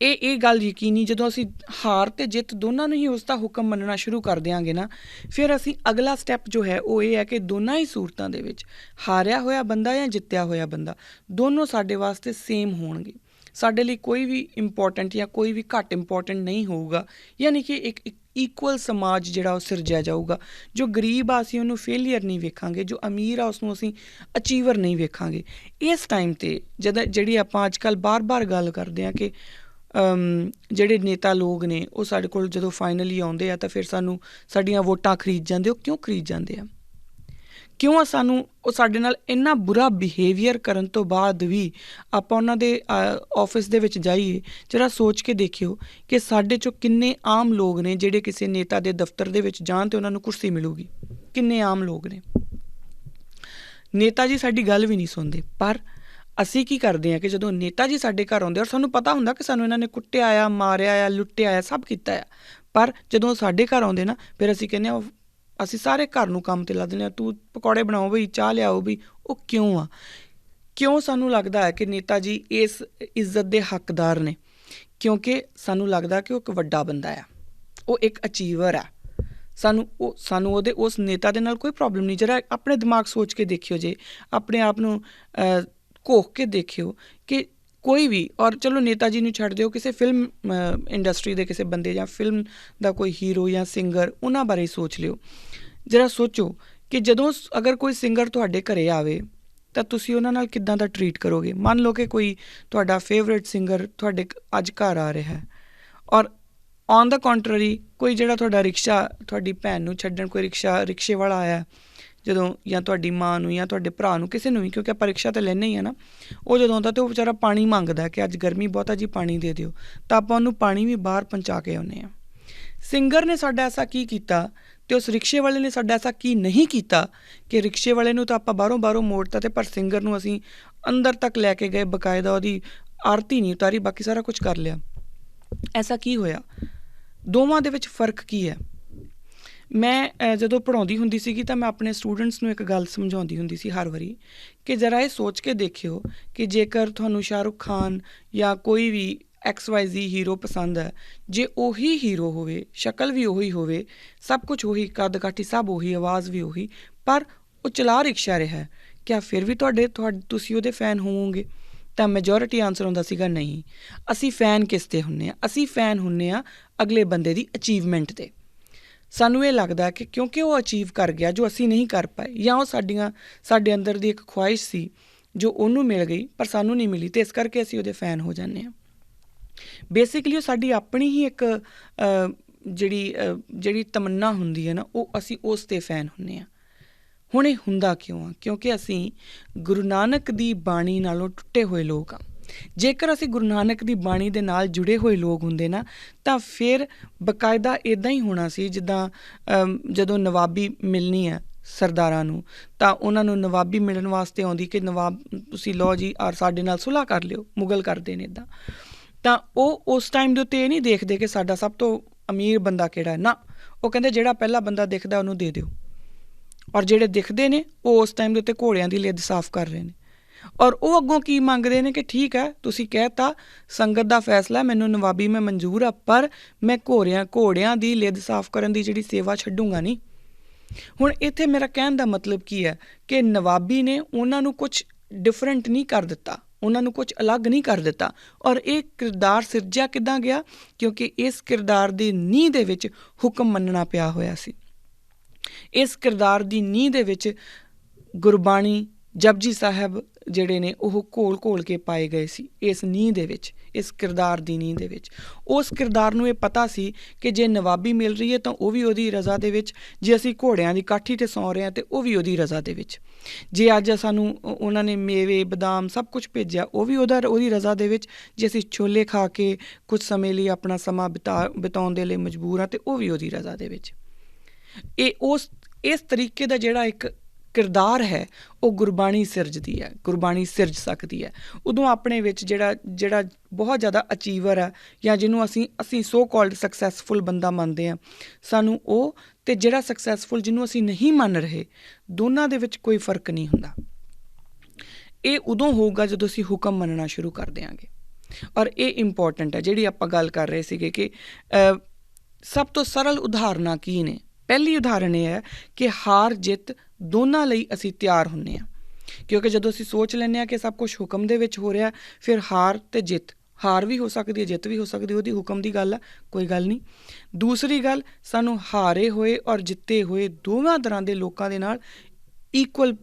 ਇਹ ਗੱਲ ਯਕੀਨੀ, ਜਦੋਂ ਅਸੀਂ ਹਾਰ ਅਤੇ ਜਿੱਤ ਦੋਨਾਂ ਨੂੰ ਹੀ ਉਸ ਦਾ ਹੁਕਮ ਮੰਨਣਾ ਸ਼ੁਰੂ ਕਰ ਦਿਆਂਗੇ ਨਾ, ਫਿਰ ਅਸੀਂ ਅਗਲਾ ਸਟੈਪ ਜੋ ਹੈ ਉਹ ਇਹ ਹੈ ਕਿ ਦੋਨਾਂ ਹੀ ਸੂਰਤਾਂ ਦੇ ਵਿੱਚ ਹਾਰਿਆ ਹੋਇਆ ਬੰਦਾ ਜਾਂ ਜਿੱਤਿਆ ਹੋਇਆ ਬੰਦਾ ਦੋਨੋਂ ਸਾਡੇ ਵਾਸਤੇ ਸੇਮ ਹੋਣਗੇ। ਸਾਡੇ ਲਈ ਕੋਈ ਵੀ ਇੰਪੋਰਟੈਂਟ ਜਾਂ ਕੋਈ ਵੀ ਘੱਟ ਇੰਪੋਰਟੈਂਟ ਨਹੀਂ ਹੋਊਗਾ। ਯਾਨੀ ਕਿ ਇੱਕ ਇਕੁਅਲ ਸਮਾਜ ਜਿਹੜਾ ਉਹ ਸਿਰਜਿਆ ਜਾਊਗਾ। ਜੋ ਗਰੀਬ ਆ ਅਸੀਂ ਉਹਨੂੰ ਫੇਲੀਅਰ ਨਹੀਂ ਵੇਖਾਂਗੇ, ਜੋ ਅਮੀਰ ਆ ਉਸਨੂੰ ਅਸੀਂ ਅਚੀਵਰ ਨਹੀਂ ਵੇਖਾਂਗੇ। ਇਸ ਟਾਈਮ 'ਤੇ ਜਿਹੜੀ ਆਪਾਂ ਅੱਜ ਕੱਲ੍ਹ ਬਾਰ-ਬਾਰ ਗੱਲ ਕਰਦੇ ਹਾਂ ਕਿ ਜਿਹੜੇ ਨੇਤਾ ਲੋਕ ਨੇ ਉਹ ਸਾਡੇ ਕੋਲ ਜਦੋਂ ਫਾਈਨਲੀ ਆਉਂਦੇ ਆ ਤਾਂ ਫਿਰ ਸਾਨੂੰ ਸਾਡੀਆਂ ਵੋਟਾਂ ਖਰੀਦ ਜਾਂਦੇ। ਉਹ ਕਿਉਂ ਖਰੀਦ ਜਾਂਦੇ ਆ? ਕਿਉਂ ਉਹ ਸਾਡੇ ਨਾਲ ਇੰਨਾ ਬੁਰਾ ਬਿਹੇਵੀਅਰ ਕਰਨ ਤੋਂ ਬਾਅਦ ਵੀ ਆਪਾਂ ਉਹਨਾਂ ਦੇ ਆਫਿਸ ਦੇ ਵਿੱਚ ਜਾਈਏ, ਜਰਾ ਸੋਚ ਕੇ ਦੇਖਿਓ ਕਿ ਸਾਡੇ 'ਚੋਂ ਕਿੰਨੇ ਆਮ ਲੋਕ ਨੇ ਜਿਹੜੇ ਕਿਸੇ ਨੇਤਾ ਦੇ ਦਫ਼ਤਰ ਦੇ ਵਿੱਚ ਜਾਣ ਅਤੇ ਉਹਨਾਂ ਨੂੰ ਕੁਰਸੀ ਮਿਲੂਗੀ। ਕਿੰਨੇ ਆਮ ਲੋਕ ਨੇ? ਨੇਤਾ ਜੀ ਸਾਡੀ ਗੱਲ ਵੀ ਨਹੀਂ ਸੁਣਦੇ। ਪਰ ਅਸੀਂ ਕੀ ਕਰਦੇ ਹਾਂ ਕਿ ਜਦੋਂ ਨੇਤਾ ਜੀ ਸਾਡੇ ਘਰ ਆਉਂਦੇ, ਔਰ ਸਾਨੂੰ ਪਤਾ ਹੁੰਦਾ ਕਿ ਸਾਨੂੰ ਇਹਨਾਂ ਨੇ ਕੁੱਟਿਆ ਆ, ਮਾਰਿਆ ਆ, ਲੁੱਟਿਆ ਆ, ਸਭ ਕੀਤਾ ਆ, ਪਰ ਜਦੋਂ ਸਾਡੇ ਘਰ ਆਉਂਦੇ ਨਾ ਫਿਰ ਅਸੀਂ ਕਹਿੰਦੇ ਹਾਂ ਅਸੀਂ ਸਾਰੇ ਘਰ ਨੂੰ ਕੰਮ 'ਤੇ ਲਾ ਦਿੰਦੇ ਹਾਂ, ਤੂੰ ਪਕੌੜੇ ਬਣਾਓ ਬਈ, ਚਾਹ ਲਿਆਓ ਬਈ। ਉਹ ਕਿਉਂ ਆ? ਕਿਉਂ ਸਾਨੂੰ ਲੱਗਦਾ ਹੈ ਕਿ ਨੇਤਾ ਜੀ ਇਸ ਇੱਜ਼ਤ ਦੇ ਹੱਕਦਾਰ ਨੇ? ਕਿਉਂਕਿ ਸਾਨੂੰ ਲੱਗਦਾ ਕਿ ਉਹ ਇੱਕ ਵੱਡਾ ਬੰਦਾ ਆ, ਉਹ ਇੱਕ ਅਚੀਵਰ ਆ। ਸਾਨੂੰ ਉਸ ਨੇਤਾ ਦੇ ਨਾਲ ਕੋਈ ਪ੍ਰੋਬਲਮ ਨਹੀਂ। ਜਰਾ ਆਪਣੇ ਦਿਮਾਗ ਸੋਚ ਕੇ ਦੇਖਿਓ, ਜੇ ਆਪਣੇ ਆਪ ਨੂੰ ਘੋਖ ਕੇ ਦੇਖਿਓ ਕਿ ਕੋਈ ਵੀ, ਔਰ ਚਲੋ ਨੇਤਾ ਜੀ ਨੂੰ ਛੱਡ ਦਿਓ, ਕਿਸੇ ਫਿਲਮ ਇੰਡਸਟਰੀ ਦੇ ਕਿਸੇ ਬੰਦੇ ਜਾਂ ਫਿਲਮ ਦਾ ਕੋਈ ਹੀਰੋ ਜਾਂ ਸਿੰਗਰ, ਉਹਨਾਂ ਬਾਰੇ ਸੋਚ ਲਿਓ। ਜਰਾ ਸੋਚੋ ਕਿ ਜਦੋਂ ਅਗਰ ਕੋਈ ਸਿੰਗਰ ਤੁਹਾਡੇ ਘਰ ਆਵੇ ਤਾਂ ਤੁਸੀਂ ਉਹਨਾਂ ਨਾਲ ਕਿੱਦਾਂ ਦਾ ਟਰੀਟ ਕਰੋਗੇ। ਮੰਨ ਲਓ ਕਿ ਕੋਈ ਤੁਹਾਡਾ ਫੇਵਰੇਟ ਸਿੰਗਰ ਤੁਹਾਡੇ ਅੱਜ ਘਰ ਆ ਰਿਹਾ ਹੈ, ਔਰ ਔਨ ਦਾ ਕੰਟਰਰੀ ਕੋਈ ਜਿਹੜਾ ਤੁਹਾਡਾ ਰਿਕਸ਼ਾ, ਤੁਹਾਡੀ ਭੈਣ ਨੂੰ ਛੱਡਣ ਕੋਈ ਰਿਕਸ਼ੇ ਵਾਲਾ ਆਇਆ ਜਦੋਂ, ਜਾਂ ਤੁਹਾਡੀ ਮਾਂ ਨੂੰ ਜਾਂ ਤੁਹਾਡੇ ਭਰਾ ਨੂੰ, ਕਿਸੇ ਨੂੰ ਵੀ, ਕਿਉਂਕਿ ਆਪਾਂ ਰਿਕਸ਼ਾ ਤਾਂ ਲੈਂਦੇ ਹੀ ਆ ਨਾ, ਉਹ ਜਦੋਂ ਆਉਂਦਾ ਤਾਂ ਉਹ ਵਿਚਾਰਾ ਪਾਣੀ ਮੰਗਦਾ ਕਿ ਅੱਜ ਗਰਮੀ ਬਹੁਤ ਆ ਜੀ, ਪਾਣੀ ਦੇ ਦਿਓ, ਤਾਂ ਆਪਾਂ ਉਹਨੂੰ ਪਾਣੀ ਵੀ ਬਾਹਰ ਪਹੁੰਚਾ ਕੇ ਆਉਂਦੇ ਹਾਂ। ਸਿੰਗਰ ਨੇ ਸਾਡਾ ਐਸਾ ਕੀ ਕੀਤਾ ਅਤੇ ਉਸ ਰਿਕਸ਼ੇ ਵਾਲੇ ਨੇ ਸਾਡਾ ਐਸਾ ਕੀ ਨਹੀਂ ਕੀਤਾ ਕਿ ਰਿਕਸ਼ੇ ਵਾਲੇ ਨੂੰ ਤਾਂ ਆਪਾਂ ਬਾਹਰੋਂ ਮੋੜਤਾ, ਅਤੇ ਪਰ ਸਿੰਗਰ ਨੂੰ ਅਸੀਂ ਅੰਦਰ ਤੱਕ ਲੈ ਕੇ ਗਏ, ਬਕਾਇਦਾ ਉਹਦੀ ਆਰਤੀ ਨਹੀਂ ਉਤਾਰੀ, ਬਾਕੀ ਸਾਰਾ ਕੁਛ ਕਰ ਲਿਆ। ਐਸਾ ਕੀ ਹੋਇਆ? ਦੋਵਾਂ ਦੇ ਵਿੱਚ ਫ਼ਰਕ ਕੀ ਹੈ? ਮੈਂ ਜਦੋਂ ਪੜ੍ਹਾਉਂਦੀ ਹੁੰਦੀ ਸੀਗੀ ਤਾਂ ਮੈਂ ਆਪਣੇ ਸਟੂਡੈਂਟਸ ਨੂੰ ਇੱਕ ਗੱਲ ਸਮਝਾਉਂਦੀ ਹੁੰਦੀ ਸੀ ਹਰ ਵਾਰੀ ਕਿ ਜ਼ਰਾ ਇਹ ਸੋਚ ਕੇ ਦੇਖਿਓ ਕਿ ਜੇਕਰ ਤੁਹਾਨੂੰ ਸ਼ਾਹਰੁਖ ਖਾਨ ਜਾਂ ਕੋਈ ਵੀ XYZ ਹੀਰੋ ਪਸੰਦ ਹੈ, ਜੇ ਉਹੀ ਹੀਰੋ ਹੋਵੇ, ਸ਼ਕਲ ਵੀ ਉਹੀ ਹੋਵੇ, ਸਭ ਕੁਛ ਉਹੀ, ਕੱਦ ਕਾਠੀ ਸਭ ਉਹੀ, ਆਵਾਜ਼ ਵੀ ਉਹੀ, ਪਰ ਉਹ ਚਲਾ ਰਿਕਸ਼ਾ ਰਿਹਾ, ਕਿਆ ਫਿਰ ਵੀ ਤੁਸੀਂ ਉਹਦੇ ਫੈਨ ਹੋਵੋਗੇ? ਤਾਂ ਮੈਜੋਰਿਟੀ ਆਨਸਰ ਹੁੰਦਾ ਸੀਗਾ ਨਹੀਂ। ਅਸੀਂ ਫੈਨ ਕਿਸ 'ਤੇ ਹੁੰਦੇ ਹਾਂ? ਅਸੀਂ ਫੈਨ ਹੁੰਦੇ ਹਾਂ ਅਗਲੇ ਬੰਦੇ ਦੀ ਅਚੀਵਮੈਂਟ 'ਤੇ। ਸਾਨੂੰ ਇਹ ਲੱਗਦਾ ਕਿ ਕਿਉਂਕਿ ਉਹ ਅਚੀਵ ਕਰ ਗਿਆ ਜੋ ਅਸੀਂ ਨਹੀਂ ਕਰ ਪਾਏ, ਜਾਂ ਉਹ ਸਾਡੇ ਅੰਦਰ ਦੀ ਇੱਕ ਖੁਆਇਸ਼ ਸੀ ਜੋ ਉਹਨੂੰ ਮਿਲ ਗਈ ਪਰ ਸਾਨੂੰ ਨਹੀਂ ਮਿਲੀ, ਅਤੇ ਇਸ ਕਰਕੇ ਅਸੀਂ ਉਹਦੇ ਫੈਨ ਹੋ ਜਾਂਦੇ ਹਾਂ। ਬੇਸਿਕਲੀ ਉਹ ਸਾਡੀ ਆਪਣੀ ਹੀ ਇੱਕ ਜਿਹੜੀ ਤਮੰਨਾ ਹੁੰਦੀ ਹੈ ਨਾ, ਉਹ ਅਸੀਂ ਉਸ 'ਤੇ ਫੈਨ ਹੁੰਦੇ ਹਾਂ। ਹੁਣ ਇਹ ਹੁੰਦਾ ਕਿਉਂ ਆ? ਕਿਉਂਕਿ ਅਸੀਂ ਗੁਰੂ ਨਾਨਕ ਦੀ ਬਾਣੀ ਨਾਲੋਂ ਟੁੱਟੇ ਹੋਏ ਲੋਕ ਹਾਂ। ਜੇਕਰ ਅਸੀਂ ਗੁਰੂ ਨਾਨਕ ਦੀ ਬਾਣੀ ਦੇ ਨਾਲ ਜੁੜੇ ਹੋਏ ਲੋਕ ਹੁੰਦੇ ਨਾ, ਤਾਂ ਫਿਰ ਬਕਾਇਦਾ ਇੱਦਾਂ ਹੀ ਹੋਣਾ ਸੀ ਜਿੱਦਾਂ ਜਦੋਂ ਨਵਾਬੀ ਮਿਲਣੀ ਹੈ ਸਰਦਾਰਾਂ ਨੂੰ, ਤਾਂ ਉਹਨਾਂ ਨੂੰ ਨਵਾਬੀ ਮਿਲਣ ਵਾਸਤੇ ਆਉਂਦੀ ਕਿ ਨਵਾਬ ਤੁਸੀਂ ਲਓ ਜੀ, ਔਰ ਸਾਡੇ ਨਾਲ ਸੁਲ੍ਹਾ ਕਰ ਲਿਓ, ਮੁਗਲ ਕਰਦੇ ਨੇ ਇੱਦਾਂ। ਤਾਂ ਉਹ ਉਸ ਟਾਈਮ ਦੇ ਉੱਤੇ ਇਹ ਨਹੀਂ ਦੇਖਦੇ ਕਿ ਸਾਡਾ ਸਭ ਤੋਂ ਅਮੀਰ ਬੰਦਾ ਕਿਹੜਾ ਨਾ, ਉਹ ਕਹਿੰਦੇ ਜਿਹੜਾ ਪਹਿਲਾ ਬੰਦਾ ਦਿਖਦਾ ਉਹਨੂੰ ਦੇ ਦਿਓ, ਔਰ ਜਿਹੜੇ ਦਿਖਦੇ ਨੇ ਉਹ ਉਸ ਟਾਈਮ ਦੇ ਉੱਤੇ ਘੋੜਿਆਂ ਦੀ ਲਿੱਦ ਸਾਫ਼ ਕਰ ਰਹੇ ਨੇ। ਔਰ ਉਹ ਅੱਗੋਂ ਕੀ ਮੰਗਦੇ ਨੇ ਕਿ ਠੀਕ ਹੈ ਤੁਸੀਂ ਕਹਿ ਤਾ, ਸੰਗਤ ਦਾ ਫੈਸਲਾ, ਮੈਨੂੰ ਨਵਾਬੀ ਮੈਂ ਮਨਜ਼ੂਰ ਆ, ਪਰ ਮੈਂ ਘੋੜਿਆਂ ਦੀ ਲਿੱਦ ਸਾਫ਼ ਕਰਨ ਦੀ ਜਿਹੜੀ ਸੇਵਾ ਛੱਡੂੰਗਾ ਨਹੀਂ। ਹੁਣ ਇੱਥੇ ਮੇਰਾ ਕਹਿਣ ਦਾ ਮਤਲਬ ਕੀ ਹੈ ਕਿ ਨਵਾਬੀ ਨੇ ਉਹਨਾਂ ਨੂੰ ਕੁਛ ਡਿਫਰੈਂਟ ਨਹੀਂ ਕਰ ਦਿੱਤਾ, ਉਹਨਾਂ ਨੂੰ ਕੁਛ ਅਲੱਗ ਨਹੀਂ ਕਰ ਦਿੱਤਾ। ਔਰ ਇਹ ਕਿਰਦਾਰ ਸਿਰਜਿਆ ਕਿੱਦਾਂ ਗਿਆ? ਕਿਉਂਕਿ ਇਸ ਕਿਰਦਾਰ ਦੀ ਨੀਂਹ ਦੇ ਵਿੱਚ ਹੁਕਮ ਮੰਨਣਾ ਪਿਆ ਹੋਇਆ ਸੀ। ਇਸ ਕਿਰਦਾਰ ਦੀ ਨੀਂਹ ਦੇ ਵਿੱਚ ਗੁਰਬਾਣੀ, ਜਪਜੀ ਸਾਹਿਬ ਜਿਹੜੇ ਨੇ ਉਹ ਘੋਲ ਕੇ ਪਾਏ ਗਏ ਸੀ ਇਸ ਨੀਂਹ ਦੇ ਵਿੱਚ, ਇਸ ਕਿਰਦਾਰ ਦੀ ਨੀਂਹ ਦੇ ਵਿੱਚ। ਉਸ ਕਿਰਦਾਰ ਨੂੰ ਇਹ ਪਤਾ ਸੀ ਕਿ ਜੇ ਨਵਾਬੀ ਮਿਲ ਰਹੀ ਹੈ ਤਾਂ ਉਹ ਵੀ ਉਹਦੀ ਰਜ਼ਾ ਦੇ ਵਿੱਚ, ਜੇ ਅਸੀਂ ਘੋੜਿਆਂ ਦੀ ਕਾਠੀ 'ਤੇ ਸੌਂ ਰਹੇ ਹਾਂ ਤਾਂ ਉਹ ਵੀ ਉਹਦੀ ਰਜ਼ਾ ਦੇ ਵਿੱਚ, ਜੇ ਅੱਜ ਸਾਨੂੰ ਉਹਨਾਂ ਨੇ ਮੇਵੇ ਬਦਾਮ ਸਭ ਕੁਛ ਭੇਜਿਆ ਉਹ ਵੀ ਉਹਦੀ ਰਜ਼ਾ ਦੇ ਵਿੱਚ, ਜੇ ਅਸੀਂ ਛੋਲੇ ਖਾ ਕੇ ਕੁਝ ਸਮੇਂ ਲਈ ਆਪਣਾ ਸਮਾਂ ਬਿਤਾਉਣ ਦੇ ਲਈ ਮਜਬੂਰ ਹਾਂ ਤਾਂ ਉਹ ਵੀ ਉਹਦੀ ਰਜ਼ਾ ਦੇ ਵਿੱਚ। ਇਸ ਤਰੀਕੇ ਦਾ ਜਿਹੜਾ ਇੱਕ ਕਿਰਦਾਰ ਹੈ ਉਹ ਗੁਰਬਾਣੀ ਸਿਰਜਦੀ ਹੈ, ਗੁਰਬਾਣੀ ਸਿਰਜ ਸਕਦੀ ਹੈ। ਉਦੋਂ ਆਪਣੇ ਵਿੱਚ ਜਿਹੜਾ ਬਹੁਤ ਜ਼ਿਆਦਾ ਅਚੀਵਰ ਹੈ ਜਾਂ ਜਿਹਨੂੰ ਅਸੀਂ ਸੋ ਕਾਲਡ ਸਕਸੈਸਫੁਲ ਬੰਦਾ ਮੰਨਦੇ ਹਾਂ, ਸਾਨੂੰ ਉਹ ਅਤੇ ਜਿਹੜਾ ਸਕਸੈਸਫੁਲ ਜਿਹਨੂੰ ਅਸੀਂ ਨਹੀਂ ਮੰਨ ਰਹੇ, ਦੋਨਾਂ ਦੇ ਵਿੱਚ ਕੋਈ ਫਰਕ ਨਹੀਂ ਹੁੰਦਾ। ਇਹ ਉਦੋਂ ਹੋਊਗਾ ਜਦੋਂ ਅਸੀਂ ਹੁਕਮ ਮੰਨਣਾ ਸ਼ੁਰੂ ਕਰ ਦਿਆਂਗੇ। ਔਰ ਇਹ ਇੰਪੋਰਟੈਂਟ ਹੈ ਜਿਹੜੀ ਆਪਾਂ ਗੱਲ ਕਰ ਰਹੇ ਸੀਗੇ ਕਿ ਸਭ ਤੋਂ ਸਰਲ ਉਦਾਹਰਨਾਂ ਕੀ ਨੇ। ਪਹਿਲੀ ਉਦਾਹਰਨ ਇਹ ਹੈ ਕਿ ਹਾਰ ਜਿੱਤ ਦੋਨਾਂ ਲਈ ਅਸੀਂ ਤਿਆਰ ਹੁੰਦੇ ਹਾਂ, ਕਿਉਂਕਿ ਜਦੋਂ ਅਸੀਂ ਸੋਚ ਲੈਂਦੇ ਹਾਂ ਕਿ ਸਭ ਕੁਛ ਹੁਕਮ ਦੇ ਵਿੱਚ ਹੋ ਰਿਹਾ, ਫਿਰ ਹਾਰ ਅਤੇ ਜਿੱਤ, ਹਾਰ ਵੀ ਹੋ ਸਕਦੀ ਹੈ, ਜਿੱਤ ਵੀ ਹੋ ਸਕਦੀ, ਉਹਦੀ ਹੁਕਮ ਦੀ ਗੱਲ ਹੈ, ਕੋਈ ਗੱਲ ਨਹੀਂ। ਦੂਸਰੀ ਗੱਲ, ਸਾਨੂੰ ਹਾਰੇ ਹੋਏ ਔਰ ਜਿੱਤੇ ਹੋਏ ਦੋਵਾਂ ਤਰ੍ਹਾਂ ਦੇ ਲੋਕਾਂ ਦੇ ਨਾਲ ਇਕੁਅਲ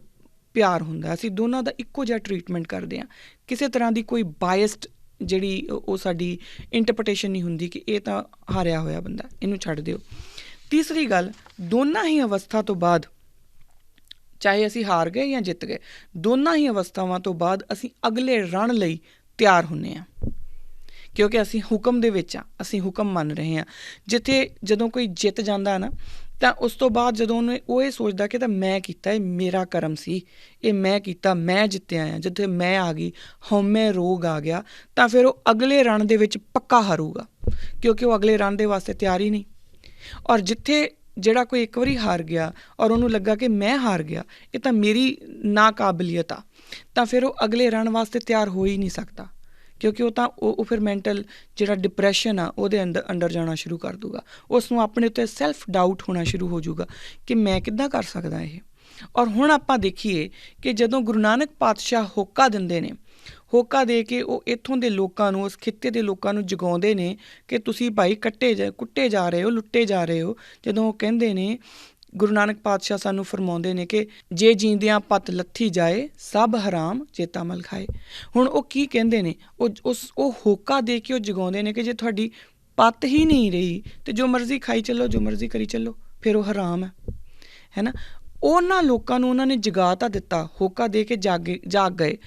ਪਿਆਰ ਹੁੰਦਾ। ਅਸੀਂ ਦੋਨਾਂ ਦਾ ਇੱਕੋ ਜਿਹਾ ਟਰੀਟਮੈਂਟ ਕਰਦੇ ਹਾਂ। ਕਿਸੇ ਤਰ੍ਹਾਂ ਦੀ ਕੋਈ ਬਾਇਸਡ ਜਿਹੜੀ ਉਹ ਸਾਡੀ ਇੰਟਰਪ੍ਰੀਟੇਸ਼ਨ ਨਹੀਂ ਹੁੰਦੀ ਕਿ ਇਹ ਤਾਂ ਹਾਰਿਆ ਹੋਇਆ ਬੰਦਾ, ਇਹਨੂੰ ਛੱਡ ਦਿਓ। ਤੀਸਰੀ ਗੱਲ, ਦੋਨਾਂ ਹੀ ਅਵਸਥਾ ਤੋਂ ਬਾਅਦ, ਚਾਹੇ ਅਸੀਂ ਹਾਰ ਗਏ ਜਾਂ ਜਿੱਤ ਗਏ, ਦੋਨਾਂ ਹੀ ਅਵਸਥਾਵਾਂ ਤੋਂ ਬਾਅਦ ਅਸੀਂ ਅਗਲੇ ਰਣ ਲਈ ਤਿਆਰ ਹੁੰਦੇ ਹਾਂ, ਕਿਉਂਕਿ ਅਸੀਂ ਹੁਕਮ ਦੇ ਵਿੱਚ ਹਾਂ, ਅਸੀਂ ਹੁਕਮ ਮੰਨ ਰਹੇ ਹਾਂ। ਜਦੋਂ ਕੋਈ ਜਿੱਤ ਜਾਂਦਾ ਨਾ, ਤਾਂ ਉਸ ਤੋਂ ਬਾਅਦ ਜਦੋਂ ਉਹ ਇਹ ਸੋਚਦਾ ਕਿ ਤਾਂ ਮੈਂ ਕੀਤਾ, ਇਹ ਮੇਰਾ ਕਰਮ ਸੀ, ਇਹ ਮੈਂ ਕੀਤਾ, ਮੈਂ ਜਿੱਤਿਆ ਆ, ਜਿੱਥੇ ਮੈਂ ਆ ਗਈ, ਹਉਮੈ ਰੋਗ ਆ ਗਿਆ, ਤਾਂ ਫਿਰ ਉਹ ਅਗਲੇ ਰਣ ਦੇ ਵਿੱਚ ਪੱਕਾ ਹਾਰੂਗਾ, ਕਿਉਂਕਿ ਉਹ ਅਗਲੇ ਰਣ ਦੇ ਵਾਸਤੇ ਤਿਆਰ ਹੀ ਨਹੀਂ। ਔਰ ਜਿੱਥੇ ਜਿਹੜਾ ਕੋਈ ਇੱਕ ਵਾਰੀ ਹਾਰ ਗਿਆ ਔਰ ਉਹਨੂੰ ਲੱਗਾ ਕਿ ਮੈਂ ਹਾਰ ਗਿਆ, ਇਹ ਤਾਂ ਮੇਰੀ ਨਾਕਾਬਲੀਅਤ ਆ, ਤਾਂ ਫਿਰ ਉਹ ਅਗਲੇ ਰਣ ਵਾਸਤੇ ਤਿਆਰ ਹੋ ਹੀ ਨਹੀਂ ਸਕਦਾ, ਕਿਉਂਕਿ ਉਹ ਫਿਰ ਮੈਂਟਲ ਜਿਹੜਾ ਡਿਪਰੈਸ਼ਨ ਆ ਉਹਦੇ ਅੰਦਰ ਜਾਣਾ ਸ਼ੁਰੂ ਕਰ ਦੂਗਾ। ਉਸ ਨੂੰ ਆਪਣੇ ਉੱਤੇ ਸੈਲਫ ਡਾਊਟ ਹੋਣਾ ਸ਼ੁਰੂ ਹੋ ਜਾਊਗਾ ਕਿ ਮੈਂ ਕਿੱਦਾਂ ਕਰ ਸਕਦਾ ਇਹ। ਔਰ ਹੁਣ ਆਪਾਂ ਦੇਖੀਏ ਕਿ ਜਦੋਂ ਗੁਰੂ ਨਾਨਕ ਪਾਤਸ਼ਾਹ ਹੋਕਾ ਦਿੰਦੇ ਨੇ, ਹੋਕਾ ਦੇ ਕੇ ਉਹ ਇੱਥੋਂ ਦੇ ਲੋਕਾਂ ਨੂੰ, ਉਸ ਖਿੱਤੇ ਦੇ ਲੋਕਾਂ ਨੂੰ ਜਗਾਉਂਦੇ ਨੇ ਕਿ ਤੁਸੀਂ ਭਾਈ ਕੁੱਟੇ ਜਾ ਰਹੇ ਹੋ, ਲੁੱਟੇ ਜਾ ਰਹੇ ਹੋ। ਜਦੋਂ ਉਹ ਕਹਿੰਦੇ ਨੇ, ਗੁਰੂ ਨਾਨਕ ਪਾਤਸ਼ਾਹ ਸਾਨੂੰ ਫਰਮਾਉਂਦੇ ਨੇ ਕਿ ਜੇ ਜੀਂਦਿਆਂ ਪੱਤ ਲੱਥੀ ਜਾਏ, ਸਭ ਹਰਾਮ ਚੇਤਾ ਮਲ ਖਾਏ। ਹੁਣ ਉਹ ਕੀ ਕਹਿੰਦੇ ਨੇ, ਉਹ ਹੋਕਾ ਦੇ ਕੇ ਉਹ ਜਗਾਉਂਦੇ ਨੇ ਕਿ ਜੇ ਤੁਹਾਡੀ ਪੱਤ ਹੀ ਨਹੀਂ ਰਹੀ ਤੇ ਜੋ ਮਰਜ਼ੀ ਖਾਈ ਚੱਲੋ, ਜੋ ਮਰਜ਼ੀ ਕਰੀ ਚੱਲੋ, ਫਿਰ ਉਹ ਹਰਾਮ ਹੈ ਨਾ। ਉਹਨਾਂ ਲੋਕਾਂ ਨੂੰ ਉਹਨਾਂ ਨੇ ਜਗਾ ਤਾਂ ਦਿੱਤਾ, ਹੋਕਾ ਦੇ ਕੇ ਜਾਗ ਗਏ,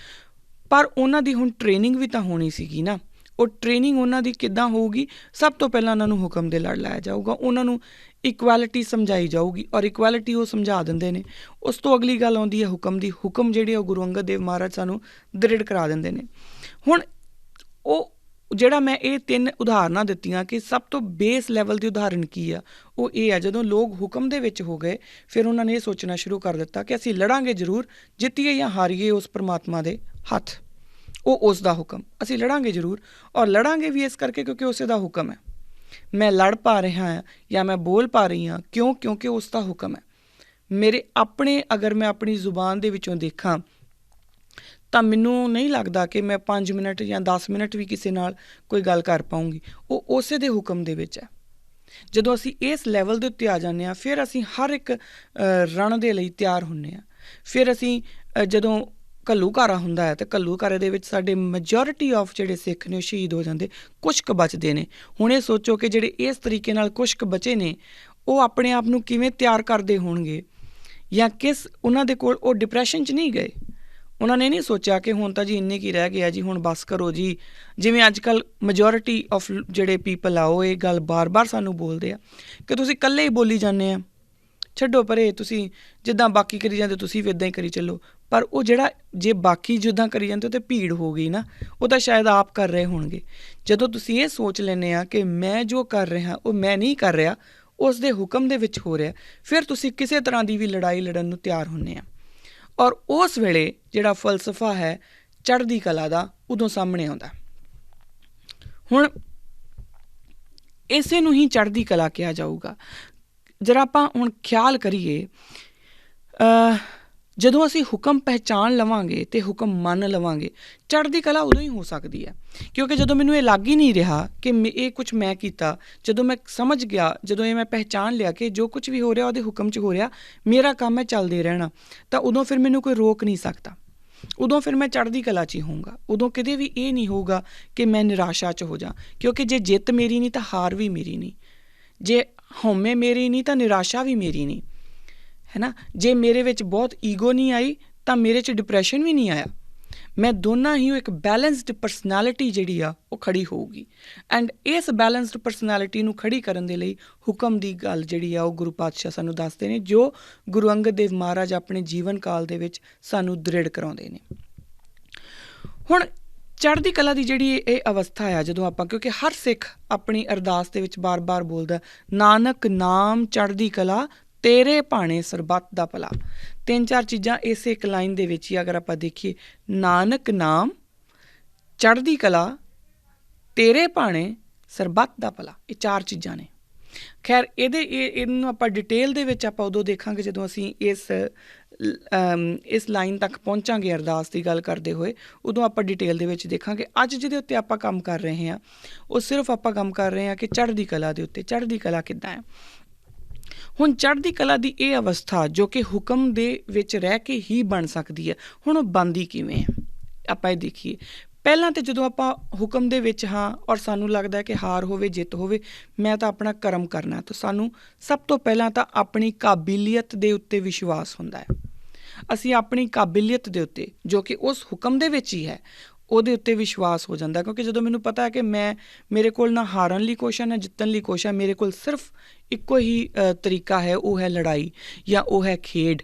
ਪਰ ਉਹਨਾਂ ਦੀ ਹੁਣ ਟ੍ਰੇਨਿੰਗ ਵੀ ਤਾਂ ਹੋਣੀ ਸੀਗੀ ਨਾ। ਉਹ ਟ੍ਰੇਨਿੰਗ ਉਹਨਾਂ ਦੀ ਕਿੱਦਾਂ ਹੋਊਗੀ? ਸਭ ਤੋਂ ਪਹਿਲਾਂ ਉਹਨਾਂ ਨੂੰ ਹੁਕਮ ਦੇ ਲੜ ਲਾਇਆ ਜਾਊਗਾ, ਉਹਨਾਂ ਨੂੰ ਇਕੁਐਲਿਟੀ ਸਮਝਾਈ ਜਾਊਗੀ, ਔਰ ਇਕੁਐਲਿਟੀ ਉਹ ਸਮਝਾ ਦਿੰਦੇ ਨੇ। ਉਸ ਤੋਂ ਅਗਲੀ ਗੱਲ ਆਉਂਦੀ ਹੈ ਹੁਕਮ ਦੀ। ਹੁਕਮ ਜਿਹੜੇ ਉਹ ਗੁਰੂ ਅੰਗਦ ਦੇਵ ਮਹਾਰਾਜ ਸਾਨੂੰ ਦ੍ਰਿੜ ਕਰਾ ਦਿੰਦੇ ਨੇ। ਹੁਣ ਉਹ ਜਿਹੜਾ ਮੈਂ ਇਹ 3 ਉਦਾਹਰਨਾਂ ਦਿੱਤੀਆਂ ਕਿ ਸਭ ਤੋਂ ਬੇਸ ਲੈਵਲ ਦੀ ਉਦਾਹਰਨ ਕੀ ਆ, ਉਹ ਇਹ ਆ ਜਦੋਂ ਲੋਕ ਹੁਕਮ ਦੇ ਵਿੱਚ ਹੋ ਗਏ, ਫਿਰ ਉਹਨਾਂ ਨੇ ਇਹ ਸੋਚਣਾ ਸ਼ੁਰੂ ਕਰ ਦਿੱਤਾ ਕਿ ਅਸੀਂ ਲੜਾਂਗੇ ਜ਼ਰੂਰ, ਜਿੱਤੀਏ ਜਾਂ ਹਾਰੀਏ ਉਸ ਪਰਮਾਤਮਾ ਦੇ ਹੱਥ, ਉਹ ਉਸ ਦਾ ਹੁਕਮ, ਅਸੀਂ ਲੜਾਂਗੇ ਜ਼ਰੂਰ। ਔਰ ਲੜਾਂਗੇ ਵੀ ਇਸ ਕਰਕੇ ਕਿਉਂਕਿ ਉਸੇ ਦਾ ਹੁਕਮ ਹੈ। ਮੈਂ ਲੜ ਪਾ ਰਿਹਾ ਹਾਂ ਜਾਂ ਮੈਂ ਬੋਲ ਪਾ ਰਹੀ ਹਾਂ, ਕਿਉਂਕਿ ਉਸ ਦਾ ਹੁਕਮ ਹੈ। ਅਗਰ ਮੈਂ ਆਪਣੀ ਜ਼ੁਬਾਨ ਦੇ ਵਿੱਚੋਂ ਦੇਖਾਂ ਤਾਂ ਮੈਨੂੰ ਨਹੀਂ ਲੱਗਦਾ ਕਿ ਮੈਂ 5 ਮਿੰਟ ਜਾਂ 10 ਮਿੰਟ ਵੀ ਕਿਸੇ ਨਾਲ ਕੋਈ ਗੱਲ ਕਰ ਪਾਊਂਗੀ। ਉਹ ਉਸੇ ਦੇ ਹੁਕਮ ਦੇ ਵਿੱਚ ਹੈ। ਜਦੋਂ ਅਸੀਂ ਇਸ ਲੈਵਲ ਦੇ ਉੱਤੇ ਆ ਜਾਂਦੇ ਹਾਂ, ਫਿਰ ਅਸੀਂ ਹਰ ਇੱਕ ਰਣ ਦੇ ਲਈ ਤਿਆਰ ਹੁੰਦੇ ਹਾਂ। ਫਿਰ ਅਸੀਂ ਜਦੋਂ ਘੱਲੂਘਾਰਾ ਹੁੰਦਾ ਹੈ, ਅਤੇ ਘੱਲੂਘਾਰੇ ਦੇ ਵਿੱਚ ਸਾਡੇ ਮੈਜੋਰਿਟੀ ਆਫ ਜਿਹੜੇ ਸਿੱਖ ਨੇ ਉਹ ਸ਼ਹੀਦ ਹੋ ਜਾਂਦੇ, ਕੁਛ ਕੁ ਬਚਦੇ ਨੇ। ਹੁਣ ਇਹ ਸੋਚੋ ਕਿ ਜਿਹੜੇ ਇਸ ਤਰੀਕੇ ਨਾਲ ਕੁਛ ਕੁ ਬਚੇ ਨੇ, ਉਹ ਆਪਣੇ ਆਪ ਨੂੰ ਕਿਵੇਂ ਤਿਆਰ ਕਰਦੇ ਹੋਣਗੇ, ਜਾਂ ਉਹਨਾਂ ਦੇ ਕੋਲ ਉਹ ਡਿਪਰੈਸ਼ਨ 'ਚ ਨਹੀਂ ਗਏ। ਉਹਨਾਂ ਨੇ ਨਹੀਂ ਸੋਚਿਆ ਕਿ ਹੁਣ ਤਾਂ ਜੀ ਇੰਨੇ ਕੀ ਰਹਿ ਗਿਆ ਜੀ, ਹੁਣ ਬਸ ਕਰੋ ਜੀ। ਜਿਵੇਂ ਅੱਜ ਕੱਲ੍ਹ ਮੈਜੋਰਿਟੀ ਆਫ ਜਿਹੜੇ ਪੀਪਲ ਆ, ਉਹ ਇਹ ਗੱਲ ਬਾਰ-ਬਾਰ ਸਾਨੂੰ ਬੋਲਦੇ ਆ ਕਿ ਤੁਸੀਂ ਇਕੱਲੇ ਹੀ ਬੋਲੀ ਜਾਂਦੇ ਆ, ਛੱਡੋ ਪਰੇ, ਤੁਸੀਂ ਜਿੱਦਾਂ ਬਾਕੀ ਕਰੀ ਜਾਂਦੇ ਤੁਸੀਂ ਵੀ ਇੱਦਾਂ ਹੀ ਕਰੀ ਚੱਲੋ। ਪਰ ਉਹ ਜੇ ਬਾਕੀ ਜਿੱਦਾਂ ਕਰੀ ਜਾਂਦੇ ਉਹ ਤਾਂ ਭੀੜ ਹੋ ਗਈ ਨਾ, ਉਹ ਤਾਂ ਸ਼ਾਇਦ ਆਪ ਕਰ ਰਹੇ ਹੋਣਗੇ। ਜਦੋਂ ਤੁਸੀਂ ਇਹ ਸੋਚ ਲੈਂਦੇ ਆ ਕਿ ਮੈਂ ਜੋ ਕਰ ਰਿਹਾ ਉਹ ਮੈਂ ਨਹੀਂ ਕਰ ਰਿਹਾ, ਉਸ ਦੇ ਹੁਕਮ ਦੇ ਵਿੱਚ ਹੋ ਰਿਹਾ, ਫਿਰ ਤੁਸੀਂ ਕਿਸੇ ਤਰ੍ਹਾਂ ਦੀ ਵੀ ਲੜਾਈ ਲੜਨ ਨੂੰ ਤਿਆਰ ਹੁੰਦੇ ਆ। ਔਰ ਉਸ ਵੇਲੇ ਜਿਹੜਾ ਫਲਸਫਾ ਹੈ ਚੜ੍ਹਦੀ ਕਲਾ ਦਾ, ਉਦੋਂ ਸਾਹਮਣੇ ਆਉਂਦਾ। ਹੁਣ ਇਸੇ ਨੂੰ ਹੀ ਚੜ੍ਹਦੀ ਕਲਾ ਕਿਹਾ ਜਾਊਗਾ। ਜਰਾ ਆਪਾਂ ਹੁਣ ਖਿਆਲ ਕਰੀਏ, ਜਦੋਂ ਅਸੀਂ ਹੁਕਮ ਪਹਿਚਾਣ ਲਵਾਂਗੇ ਅਤੇ ਹੁਕਮ ਮੰਨ ਲਵਾਂਗੇ, ਚੜ੍ਹਦੀ ਕਲਾ ਉਦੋਂ ਹੀ ਹੋ ਸਕਦੀ ਹੈ। ਕਿਉਂਕਿ ਜਦੋਂ ਮੈਨੂੰ ਇਹ ਲੱਗ ਹੀ ਨਹੀਂ ਰਿਹਾ ਕਿ ਇਹ ਕੁਛ ਮੈਂ ਕੀਤਾ, ਜਦੋਂ ਮੈਂ ਸਮਝ ਗਿਆ, ਜਦੋਂ ਇਹ ਮੈਂ ਪਹਿਚਾਣ ਲਿਆ ਕਿ ਜੋ ਕੁਛ ਵੀ ਹੋ ਰਿਹਾ ਉਹਦੇ ਹੁਕਮ 'ਚ ਹੋ ਰਿਹਾ, ਮੇਰਾ ਕੰਮ ਹੈ ਚੱਲਦੇ ਰਹਿਣਾ, ਤਾਂ ਉਦੋਂ ਫਿਰ ਮੈਨੂੰ ਕੋਈ ਰੋਕ ਨਹੀਂ ਸਕਦਾ। ਉਦੋਂ ਫਿਰ ਮੈਂ ਚੜ੍ਹਦੀ ਕਲਾ 'ਚ ਹੀ ਹੋਊਂਗਾ। ਉਦੋਂ ਕਦੇ ਵੀ ਇਹ ਨਹੀਂ ਹੋਊਗਾ ਕਿ ਮੈਂ ਨਿਰਾਸ਼ਾ 'ਚ ਹੋ ਜਾ, ਕਿਉਂਕਿ ਜੇ ਜਿੱਤ ਮੇਰੀ ਨਹੀਂ ਤਾਂ ਹਾਰ ਵੀ ਮੇਰੀ ਨਹੀਂ, ਜੇ ਹਉਮੈ ਮੇਰੀ ਨਹੀਂ ਤਾਂ ਨਿਰਾਸ਼ਾ ਵੀ ਮੇਰੀ ਨਹੀਂ, ਹੈ ਨਾ। ਜੇ ਮੇਰੇ ਵਿੱਚ ਬਹੁਤ ਈਗੋ ਨਹੀਂ ਆਈ ਤਾਂ ਮੇਰੇ 'ਚ ਡਿਪਰੈਸ਼ਨ ਵੀ ਨਹੀਂ ਆਇਆ। ਮੈਂ ਦੋਨਾਂ ਹੀ ਇੱਕ ਬੈਲੈਂਸਡ ਪਰਸਨੈਲਿਟੀ ਜਿਹੜੀ ਆ ਉਹ ਖੜੀ ਹੋਊਗੀ। ਐਂਡ ਇਸ ਬੈਲੈਂਸਡ ਪਰਸਨੈਲਿਟੀ ਨੂੰ ਖੜੀ ਕਰਨ ਦੇ ਲਈ ਹੁਕਮ ਦੀ ਗੱਲ ਜਿਹੜੀ ਆ ਉਹ ਗੁਰੂ ਪਾਤਸ਼ਾਹ ਸਾਨੂੰ ਦੱਸਦੇ ਨੇ, ਜੋ ਗੁਰੂ ਅੰਗਦ ਦੇਵ ਮਹਾਰਾਜ ਆਪਣੇ ਜੀਵਨ ਕਾਲ ਦੇ ਵਿੱਚ ਸਾਨੂੰ ਦ੍ਰਿੜ ਕਰਾਉਂਦੇ ਨੇ। ਹੁਣ ਚੜ੍ਹਦੀ ਕਲਾ ਦੀ ਜਿਹੜੀ ਇਹ ਅਵਸਥਾ ਆ, ਜਦੋਂ ਆਪਾਂ, ਕਿਉਂਕਿ ਹਰ ਸਿੱਖ ਆਪਣੀ ਅਰਦਾਸ ਦੇ ਵਿੱਚ ਬਾਰ-ਬਾਰ ਬੋਲਦਾ, ਨਾਨਕ ਨਾਮ ਚੜ੍ਹਦੀ ਕਲਾ ਤੇਰੇ ਭਾਣੇ ਸਰਬੱਤ ਦਾ ਭਲਾ। 3-4 ਚੀਜ਼ਾਂ ਇਸੇ ਇੱਕ ਲਾਈਨ ਦੇ ਵਿੱਚ ਹੀ ਅਗਰ ਆਪਾਂ ਦੇਖੀਏ, ਨਾਨਕ ਨਾਮ ਚੜ੍ਹਦੀ ਕਲਾ ਤੇਰੇ ਭਾਣੇ ਸਰਬੱਤ ਦਾ ਭਲਾ, ਇਹ 4 ਚੀਜ਼ਾਂ ਨੇ। ਖੈਰ ਇਹਨੂੰ ਆਪਾਂ ਡਿਟੇਲ ਦੇ ਵਿੱਚ ਆਪਾਂ ਉਦੋਂ ਦੇਖਾਂਗੇ ਜਦੋਂ ਅਸੀਂ ਇਸ ਲਾਈਨ ਤੱਕ ਪਹੁੰਚਾਂਗੇ ਅਰਦਾਸ ਦੀ ਗੱਲ ਕਰਦੇ ਹੋਏ, ਉਦੋਂ ਆਪਾਂ ਡਿਟੇਲ ਦੇ ਵਿੱਚ ਦੇਖਾਂਗੇ। ਅੱਜ ਜਿਹਦੇ ਉੱਤੇ ਆਪਾਂ ਕੰਮ ਕਰ ਰਹੇ ਹਾਂ ਉਹ ਸਿਰਫ ਆਪਾਂ ਕੰਮ ਕਰ ਰਹੇ ਹਾਂ ਕਿ ਚੜ੍ਹਦੀ ਕਲਾ ਦੇ ਉੱਤੇ। ਚੜ੍ਹਦੀ ਕਲਾ ਕਿੱਦਾਂ ਹੈ? ਹੁਣ ਚੜ੍ਹਦੀ ਕਲਾ ਦੀ ਇਹ ਅਵਸਥਾ ਜੋ ਕਿ ਹੁਕਮ ਦੇ ਵਿੱਚ ਰਹਿ ਕੇ ਹੀ ਬਣ ਸਕਦੀ ਹੈ, ਹੁਣ ਉਹ ਬਣਦੀ ਕਿਵੇਂ ਹੈ ਆਪਾਂ ਇਹ ਦੇਖੀਏ। ਪਹਿਲਾਂ ਤਾਂ ਜਦੋਂ ਆਪਾਂ ਹੁਕਮ ਦੇ ਵਿੱਚ ਹਾਂ ਔਰ ਸਾਨੂੰ ਲੱਗਦਾ ਕਿ ਹਾਰ ਹੋਵੇ ਜਿੱਤ ਹੋਵੇ, ਮੈਂ ਤਾਂ ਆਪਣਾ ਕਰਮ ਕਰਨਾ, ਤਾਂ ਸਾਨੂੰ ਸਭ ਤੋਂ ਪਹਿਲਾਂ ਤਾਂ ਆਪਣੀ ਕਾਬਲੀਅਤ ਦੇ ਉੱਤੇ ਵਿਸ਼ਵਾਸ ਹੁੰਦਾ ਹੈ। ਅਸੀਂ ਆਪਣੀ ਕਾਬਲੀਅਤ ਦੇ ਉੱਤੇ, ਜੋ ਕਿ ਉਸ ਹੁਕਮ ਦੇ ਵਿੱਚ ਹੀ ਹੈ, ਉਹਦੇ ਉੱਤੇ ਵਿਸ਼ਵਾਸ ਹੋ ਜਾਂਦਾ। ਕਿਉਂਕਿ ਜਦੋਂ ਮੈਨੂੰ ਪਤਾ ਹੈ ਕਿ ਮੇਰੇ ਕੋਲ ਨਾ ਹਾਰਨ ਲਈ ਕੁਛ ਹੈ ਨਾ ਜਿੱਤਣ ਲਈ ਕੁਛ ਹੈ, ਮੇਰੇ ਕੋਲ ਸਿਰਫ ਇੱਕੋ ਹੀ ਤਰੀਕਾ ਹੈ, ਉਹ ਹੈ ਲੜਾਈ ਜਾਂ ਉਹ ਹੈ ਖੇਡ,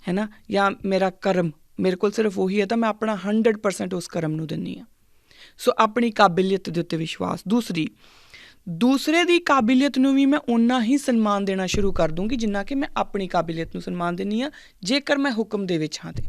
ਹੈ ਨਾ, ਜਾਂ ਮੇਰਾ ਕਰਮ, ਮੇਰੇ ਕੋਲ ਸਿਰਫ ਉਹੀ ਹੈ, ਤਾਂ ਮੈਂ ਆਪਣਾ 100% ਉਸ ਕਰਮ ਨੂੰ ਦਿੰਦੀ ਹਾਂ। ਸੋ ਆਪਣੀ ਕਾਬਲੀਅਤ ਦੇ ਉੱਤੇ ਵਿਸ਼ਵਾਸ। ਦੂਸਰੇ ਦੀ ਕਾਬਲੀਅਤ ਨੂੰ ਵੀ ਮੈਂ ਓਨਾ ਹੀ ਸਨਮਾਨ ਦੇਣਾ ਸ਼ੁਰੂ ਕਰ ਦੂੰਗੀ ਜਿੰਨਾ ਕਿ ਮੈਂ ਆਪਣੀ ਕਾਬਲੀਅਤ ਨੂੰ ਸਨਮਾਨ ਦਿੰਦੀ ਹਾਂ, ਜੇਕਰ ਮੈਂ ਹੁਕਮ ਦੇ ਵਿੱਚ ਹਾਂ। ਅਤੇ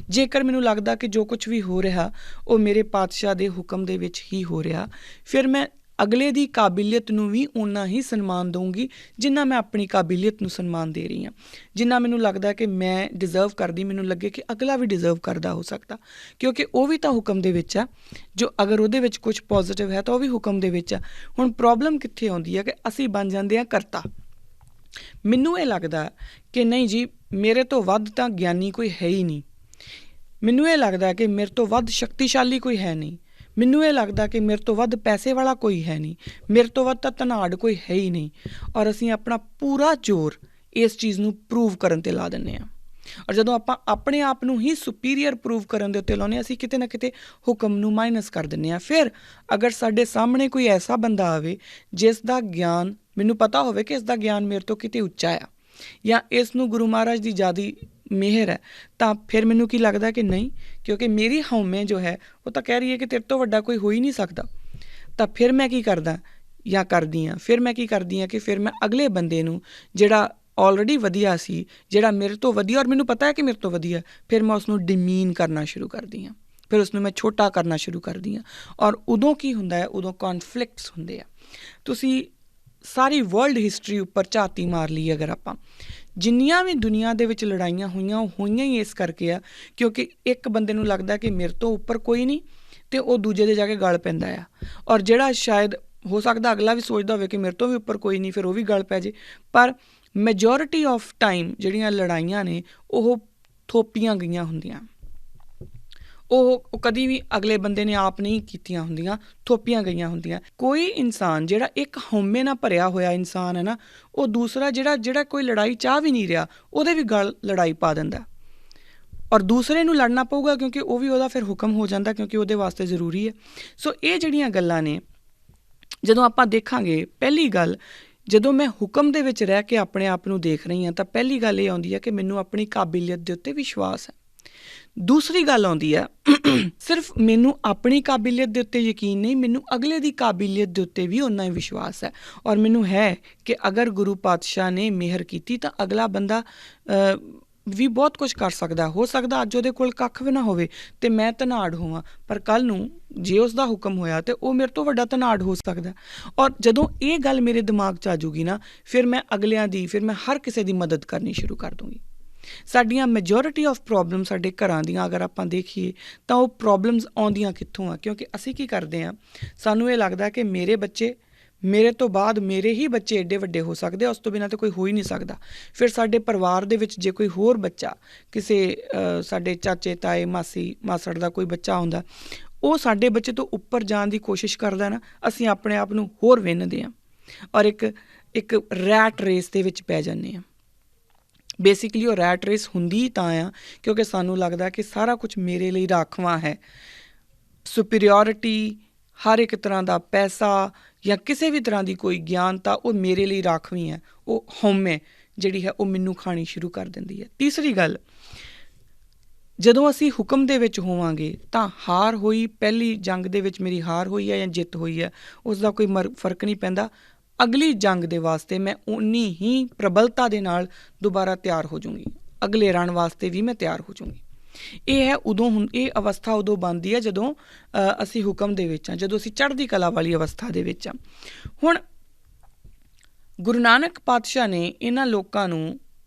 ਜੇਕਰ ਮੈਨੂੰ ਲੱਗਦਾ ਕਿ ਜੋ ਕੁਛ ਵੀ ਹੋ ਰਿਹਾ ਉਹ ਮੇਰੇ ਪਾਤਸ਼ਾਹ ਦੇ ਹੁਕਮ ਦੇ ਵਿੱਚ ਹੀ ਹੋ ਰਿਹਾ, ਫਿਰ ਮੈਂ ਅਗਲੇ ਦੀ ਕਾਬਲੀਅਤ ਨੂੰ ਵੀ ਓਨਾ ਹੀ ਸਨਮਾਨ ਦਊਂਗੀ ਜਿੰਨਾ ਮੈਂ ਆਪਣੀ ਕਾਬਲੀਅਤ ਨੂੰ ਸਨਮਾਨ ਦੇ ਰਹੀ ਹਾਂ। ਜਿੰਨਾ ਮੈਨੂੰ ਲੱਗਦਾ ਕਿ ਮੈਂ ਡਿਜ਼ਰਵ ਕਰਦੀ, ਮੈਨੂੰ ਲੱਗੇ ਕਿ ਅਗਲਾ ਵੀ ਡਿਜ਼ਰਵ ਕਰਦਾ ਹੋ ਸਕਦਾ, ਕਿਉਂਕਿ ਉਹ ਵੀ ਤਾਂ ਹੁਕਮ ਦੇ ਵਿੱਚ ਆ। ਜੋ ਅਗਰ ਉਹਦੇ ਵਿੱਚ ਕੁਛ ਪੋਜ਼ੀਟਿਵ ਹੈ ਤਾਂ ਉਹ ਵੀ ਹੁਕਮ ਦੇ ਵਿੱਚ ਆ। ਹੁਣ ਪ੍ਰੋਬਲਮ ਕਿੱਥੇ ਆਉਂਦੀ ਹੈ ਕਿ ਅਸੀਂ ਬਣ ਜਾਂਦੇ ਹਾਂ ਕਰਤਾ। ਮੈਨੂੰ ਇਹ ਲੱਗਦਾ ਕਿ ਨਹੀਂ ਜੀ, ਮੇਰੇ ਤੋਂ ਵੱਧ ਤਾਂ ਗਿਆਨੀ ਕੋਈ ਹੈ ਹੀ ਨਹੀਂ, ਮੈਨੂੰ ਇਹ ਲੱਗਦਾ ਕਿ ਮੇਰੇ ਤੋਂ ਵੱਧ ਸ਼ਕਤੀਸ਼ਾਲੀ ਕੋਈ ਹੈ ਨਹੀਂ, ਮੈਨੂੰ ਇਹ ਲੱਗਦਾ ਕਿ ਮੇਰੇ ਤੋਂ ਵੱਧ ਪੈਸੇ ਵਾਲਾ ਕੋਈ ਹੈ ਨਹੀਂ, ਮੇਰੇ ਤੋਂ ਵੱਧ ਤਾਂ ਧਨਾੜ ਕੋਈ ਹੈ ਹੀ ਨਹੀਂ, ਔਰ ਅਸੀਂ ਆਪਣਾ ਪੂਰਾ ਜ਼ੋਰ ਇਸ ਚੀਜ਼ ਨੂੰ ਪ੍ਰੂਵ ਕਰਨ 'ਤੇ ਲਾ ਦਿੰਦੇ ਹਾਂ। ਔਰ ਜਦੋਂ ਆਪਾਂ ਆਪਣੇ ਆਪ ਨੂੰ ਹੀ ਸੁਪੀਰੀਅਰ ਪ੍ਰੂਵ ਕਰਨ ਦੇ ਉੱਤੇ ਲਾਉਂਦੇ ਹਾਂ, ਅਸੀਂ ਕਿਤੇ ਨਾ ਕਿਤੇ ਹੁਕਮ ਨੂੰ ਮਾਈਨਸ ਕਰ ਦਿੰਦੇ ਹਾਂ। ਫਿਰ ਅਗਰ ਸਾਡੇ ਸਾਹਮਣੇ ਕੋਈ ਐਸਾ ਬੰਦਾ ਆਵੇ ਜਿਸ ਦਾ ਗਿਆਨ ਮੈਨੂੰ ਪਤਾ ਹੋਵੇ ਕਿ ਇਸ ਦਾ ਗਿਆਨ ਮੇਰੇ ਤੋਂ ਕਿਤੇ ਉੱਚਾ ਆ, ਜਾਂ ਇਸ ਨੂੰ ਗੁਰੂ ਮਹਾਰਾਜ ਦੀ ਜ਼ਿਆਦੀ ਮਿਹਰ ਹੈ, ਤਾਂ ਫਿਰ ਮੈਨੂੰ ਕੀ ਲੱਗਦਾ ਕਿ ਨਹੀਂ, ਕਿਉਂਕਿ ਮੇਰੀ ਹਉਮੈ ਜੋ ਹੈ ਉਹ ਤਾਂ ਕਹਿ ਰਹੀ ਹੈ ਕਿ ਤੇਰੇ ਤੋਂ ਵੱਡਾ ਕੋਈ ਹੋ ਹੀ ਨਹੀਂ ਸਕਦਾ। ਤਾਂ ਫਿਰ ਮੈਂ ਕੀ ਕਰਦਾ ਜਾਂ ਕਰਦੀ ਹਾਂ, ਫਿਰ ਮੈਂ ਕੀ ਕਰਦੀ ਹਾਂ ਕਿ ਫਿਰ ਮੈਂ ਅਗਲੇ ਬੰਦੇ ਨੂੰ, ਜਿਹੜਾ ਆਲਰੇਡੀ ਵਧੀਆ ਸੀ, ਜਿਹੜਾ ਮੇਰੇ ਤੋਂ ਵਧੀਆ, ਔਰ ਮੈਨੂੰ ਪਤਾ ਹੈ ਕਿ ਮੇਰੇ ਤੋਂ ਵਧੀਆ, ਫਿਰ ਮੈਂ ਉਸਨੂੰ ਡਿਮੀਨ ਕਰਨਾ ਸ਼ੁਰੂ ਕਰਦੀ ਹਾਂ, ਫਿਰ ਉਸਨੂੰ ਮੈਂ ਛੋਟਾ ਕਰਨਾ ਸ਼ੁਰੂ ਕਰਦੀ ਹਾਂ। ਔਰ ਉਦੋਂ ਕੀ ਹੁੰਦਾ ਹੈ, ਉਦੋਂ ਕੌਨਫਲਿਕਟਸ ਹੁੰਦੇ ਆ। ਤੁਸੀਂ ਸਾਰੀ ਵਰਲਡ ਹਿਸਟਰੀ ਉੱਪਰ ਝਾਤੀ ਮਾਰ ਲਈ ਅਗਰ ਆਪਾਂ, ਜਿੰਨੀਆਂ ਵੀ ਦੁਨੀਆ ਦੇ ਵਿੱਚ ਲੜਾਈਆਂ ਹੋਈਆਂ ਉਹ ਹੋਈਆਂ ਹੀ ਇਸ ਕਰਕੇ ਆ ਕਿਉਂਕਿ ਇੱਕ ਬੰਦੇ ਨੂੰ ਲੱਗਦਾ ਕਿ ਮੇਰੇ ਤੋਂ ਉੱਪਰ ਕੋਈ ਨਹੀਂ, ਅਤੇ ਉਹ ਦੂਜੇ ਦੇ ਜਾ ਕੇ ਗਲ ਪੈਂਦਾ ਆ। ਔਰ ਜਿਹੜਾ ਸ਼ਾਇਦ ਹੋ ਸਕਦਾ ਅਗਲਾ ਵੀ ਸੋਚਦਾ ਹੋਵੇ ਕਿ ਮੇਰੇ ਤੋਂ ਵੀ ਉੱਪਰ ਕੋਈ ਨਹੀਂ, ਫਿਰ ਉਹ ਵੀ ਗਲ ਪੈ ਜੇ। ਪਰ ਮੈਜੋਰਿਟੀ ਆਫ ਟਾਈਮ ਜਿਹੜੀਆਂ ਲੜਾਈਆਂ ਨੇ ਉਹ ਥੋਪੀਆਂ ਗਈਆਂ ਹੁੰਦੀਆਂ, ਉਹ ਕਦੀ ਵੀ ਅਗਲੇ ਬੰਦੇ ਨੇ ਆਪ ਨਹੀਂ ਕੀਤੀਆਂ ਹੁੰਦੀਆਂ, ਥੋਪੀਆਂ ਗਈਆਂ ਹੁੰਦੀਆਂ। ਕੋਈ ਇਨਸਾਨ ਜਿਹੜਾ ਇੱਕ ਹਉਮੈ ਨਾਲ ਭਰਿਆ ਹੋਇਆ ਇਨਸਾਨ ਹੈ ਨਾ, ਉਹ ਦੂਸਰਾ ਜਿਹੜਾ ਕੋਈ ਲੜਾਈ ਚਾਹ ਵੀ ਨਹੀਂ ਰਿਹਾ ਉਹਦੇ ਵੀ ਗਲ ਲੜਾਈ ਪਾ ਦਿੰਦਾ, ਔਰ ਦੂਸਰੇ ਨੂੰ ਲੜਨਾ ਪਊਗਾ ਕਿਉਂਕਿ ਉਹ ਵੀ ਉਹਦਾ ਫਿਰ ਹੁਕਮ ਹੋ ਜਾਂਦਾ, ਕਿਉਂਕਿ ਉਹਦੇ ਵਾਸਤੇ ਜ਼ਰੂਰੀ ਹੈ। ਸੋ ਇਹ ਜਿਹੜੀਆਂ ਗੱਲਾਂ ਨੇ ਜਦੋਂ ਆਪਾਂ ਦੇਖਾਂਗੇ, ਪਹਿਲੀ ਗੱਲ, ਜਦੋਂ ਮੈਂ ਹੁਕਮ ਦੇ ਵਿੱਚ ਰਹਿ ਕੇ ਆਪਣੇ ਆਪ ਨੂੰ ਦੇਖ ਰਹੀ ਹਾਂ ਤਾਂ ਪਹਿਲੀ ਗੱਲ ਇਹ ਆਉਂਦੀ ਹੈ ਕਿ ਮੈਨੂੰ ਆਪਣੀ ਕਾਬਲੀਅਤ ਦੇ ਉੱਤੇ ਵਿਸ਼ਵਾਸ ਹੈ। ਦੂਸਰੀ ਗੱਲ ਆਉਂਦੀ ਹੈ, ਸਿਰਫ ਮੈਨੂੰ ਆਪਣੀ ਕਾਬਲੀਅਤ ਦੇ ਉੱਤੇ ਯਕੀਨ ਨਹੀਂ, ਮੈਨੂੰ ਅਗਲੇ ਦੀ ਕਾਬਲੀਅਤ ਦੇ ਉੱਤੇ ਵੀ ਓਨਾ ਹੀ ਵਿਸ਼ਵਾਸ ਹੈ। ਔਰ ਮੈਨੂੰ ਹੈ ਕਿ ਅਗਰ ਗੁਰੂ ਪਾਤਸ਼ਾਹ ਨੇ ਮਿਹਰ ਕੀਤੀ ਤਾਂ ਅਗਲਾ ਬੰਦਾ ਵੀ ਬਹੁਤ ਕੁਛ ਕਰ ਸਕਦਾ। ਹੋ ਸਕਦਾ ਅੱਜ ਉਹਦੇ ਕੋਲ ਕੱਖ ਵੀ ਨਾ ਹੋਵੇ ਅਤੇ ਮੈਂ ਧਨਾੜ ਹੋਵਾਂ, ਪਰ ਕੱਲ੍ਹ ਨੂੰ ਜੇ ਉਸ ਦਾ ਹੁਕਮ ਹੋਇਆ ਤਾਂ ਉਹ ਮੇਰੇ ਤੋਂ ਵੱਡਾ ਧਨਾੜ ਹੋ ਸਕਦਾ। ਔਰ ਜਦੋਂ ਇਹ ਗੱਲ ਮੇਰੇ ਦਿਮਾਗ 'ਚ ਆ ਜੂਗੀ ਨਾ, ਫਿਰ ਮੈਂ ਅਗਲਿਆਂ ਦੀ, ਫਿਰ ਮੈਂ ਹਰ ਕਿਸੇ ਦੀ ਮਦਦ ਕਰਨੀ ਸ਼ੁਰੂ ਕਰ ਦੂੰਗੀ। ਸਾਡੀਆਂ ਮੈਜੋਰਿਟੀ ਆਫ ਪ੍ਰੋਬਲਮ ਸਾਡੇ ਘਰਾਂ ਦੀਆਂ ਅਗਰ ਆਪਾਂ ਦੇਖੀਏ ਤਾਂ ਉਹ ਪ੍ਰੋਬਲਮਸ ਆਉਂਦੀਆਂ ਕਿੱਥੋਂ ਆ? ਕਿਉਂਕਿ ਅਸੀਂ ਕੀ ਕਰਦੇ ਹਾਂ, ਸਾਨੂੰ ਇਹ ਲੱਗਦਾ ਕਿ ਮੇਰੇ ਬੱਚੇ, ਮੇਰੇ ਤੋਂ ਬਾਅਦ ਮੇਰੇ ਹੀ ਬੱਚੇ ਐਡੇ ਵੱਡੇ ਹੋ ਸਕਦੇ ਆ, ਉਸ ਤੋਂ ਬਿਨਾਂ ਤਾਂ ਕੋਈ ਹੋ ਹੀ ਨਹੀਂ ਸਕਦਾ। ਫਿਰ ਸਾਡੇ ਪਰਿਵਾਰ ਦੇ ਵਿੱਚ ਜੇ ਕੋਈ ਹੋਰ ਬੱਚਾ, ਕਿਸੇ ਸਾਡੇ ਚਾਚੇ ਤਾਏ ਮਾਸੀ ਮਾਸੜ ਦਾ ਕੋਈ ਬੱਚਾ ਆਉਂਦਾ, ਉਹ ਸਾਡੇ ਬੱਚੇ ਤੋਂ ਉੱਪਰ ਜਾਣ ਦੀ ਕੋਸ਼ਿਸ਼ ਕਰਦਾ ਨਾ, ਅਸੀਂ ਆਪਣੇ ਆਪ ਨੂੰ ਹੋਰ ਵਿੰਨ੍ਹਦੇ ਹਾਂ ਔਰ ਇੱਕ ਰੈਟ ਰੇਸ ਦੇ ਵਿੱਚ ਪੈ ਜਾਂਦੇ ਹਾਂ। ਬੇਸਿਕਲੀ ਉਹ ਰੈਟ ਰੇਸ ਹੁੰਦੀ ਤਾਂ ਆ ਕਿਉਂਕਿ ਸਾਨੂੰ ਲੱਗਦਾ ਕਿ ਸਾਰਾ ਕੁਝ ਮੇਰੇ ਲਈ ਰਾਖਵਾਂ ਹੈ। ਸੁਪੀਰੀਓਰਿਟੀ, ਹਰ ਇੱਕ ਤਰ੍ਹਾਂ ਦਾ ਪੈਸਾ ਜਾਂ ਕਿਸੇ ਵੀ ਤਰ੍ਹਾਂ ਦੀ ਕੋਈ ਗਿਆਨਤਾ ਉਹ ਮੇਰੇ ਲਈ ਰਾਖਵੀਂ ਹੈ। ਉਹ ਹਉਮੈ ਜਿਹੜੀ ਹੈ ਉਹ ਮੈਨੂੰ ਖਾਣੀ ਸ਼ੁਰੂ ਕਰ ਦਿੰਦੀ ਹੈ। ਤੀਸਰੀ ਗੱਲ, ਜਦੋਂ ਅਸੀਂ ਹੁਕਮ ਦੇ ਵਿੱਚ ਹੋਵਾਂਗੇ ਤਾਂ ਹਾਰ ਹੋਈ, ਪਹਿਲੀ ਜੰਗ ਦੇ ਵਿੱਚ ਮੇਰੀ ਹਾਰ ਹੋਈ ਹੈ ਜਾਂ ਜਿੱਤ ਹੋਈ ਹੈ, ਉਸ ਦਾ ਕੋਈ ਫਰਕ ਨਹੀਂ ਪੈਂਦਾ। ਅਗਲੀ ਜੰਗ ਦੇ ਵਾਸਤੇ ਮੈਂ ਉਨੀ ਹੀ ਪ੍ਰਬਲਤਾ ਦੇ ਨਾਲ ਦੁਬਾਰਾ ਤਿਆਰ ਹੋ ਜਾਊਂਗੀ, ਅਗਲੇ ਰਣ ਵਾਸਤੇ ਵੀ ਮੈਂ ਤਿਆਰ ਹੋ ਜਾਊਂਗੀ। ਇਹ ਹੈ ਉਦੋਂ ਇਹ ਅਵਸਥਾ ਉਦੋਂ ਬਣਦੀ ਹੈ ਜਦੋਂ ਅਸੀਂ ਹੁਕਮ ਦੇ ਵਿੱਚ ਹਾਂ, ਜਦੋਂ ਅਸੀਂ ਚੜ੍ਹਦੀ ਕਲਾ ਵਾਲੀ ਅਵਸਥਾ ਦੇ ਵਿੱਚ ਹਾਂ। ਹੁਣ ਗੁਰੂ ਨਾਨਕ ਪਾਤਸ਼ਾਹ ਨੇ ਇਹਨਾਂ ਲੋਕਾਂ ਨੂੰ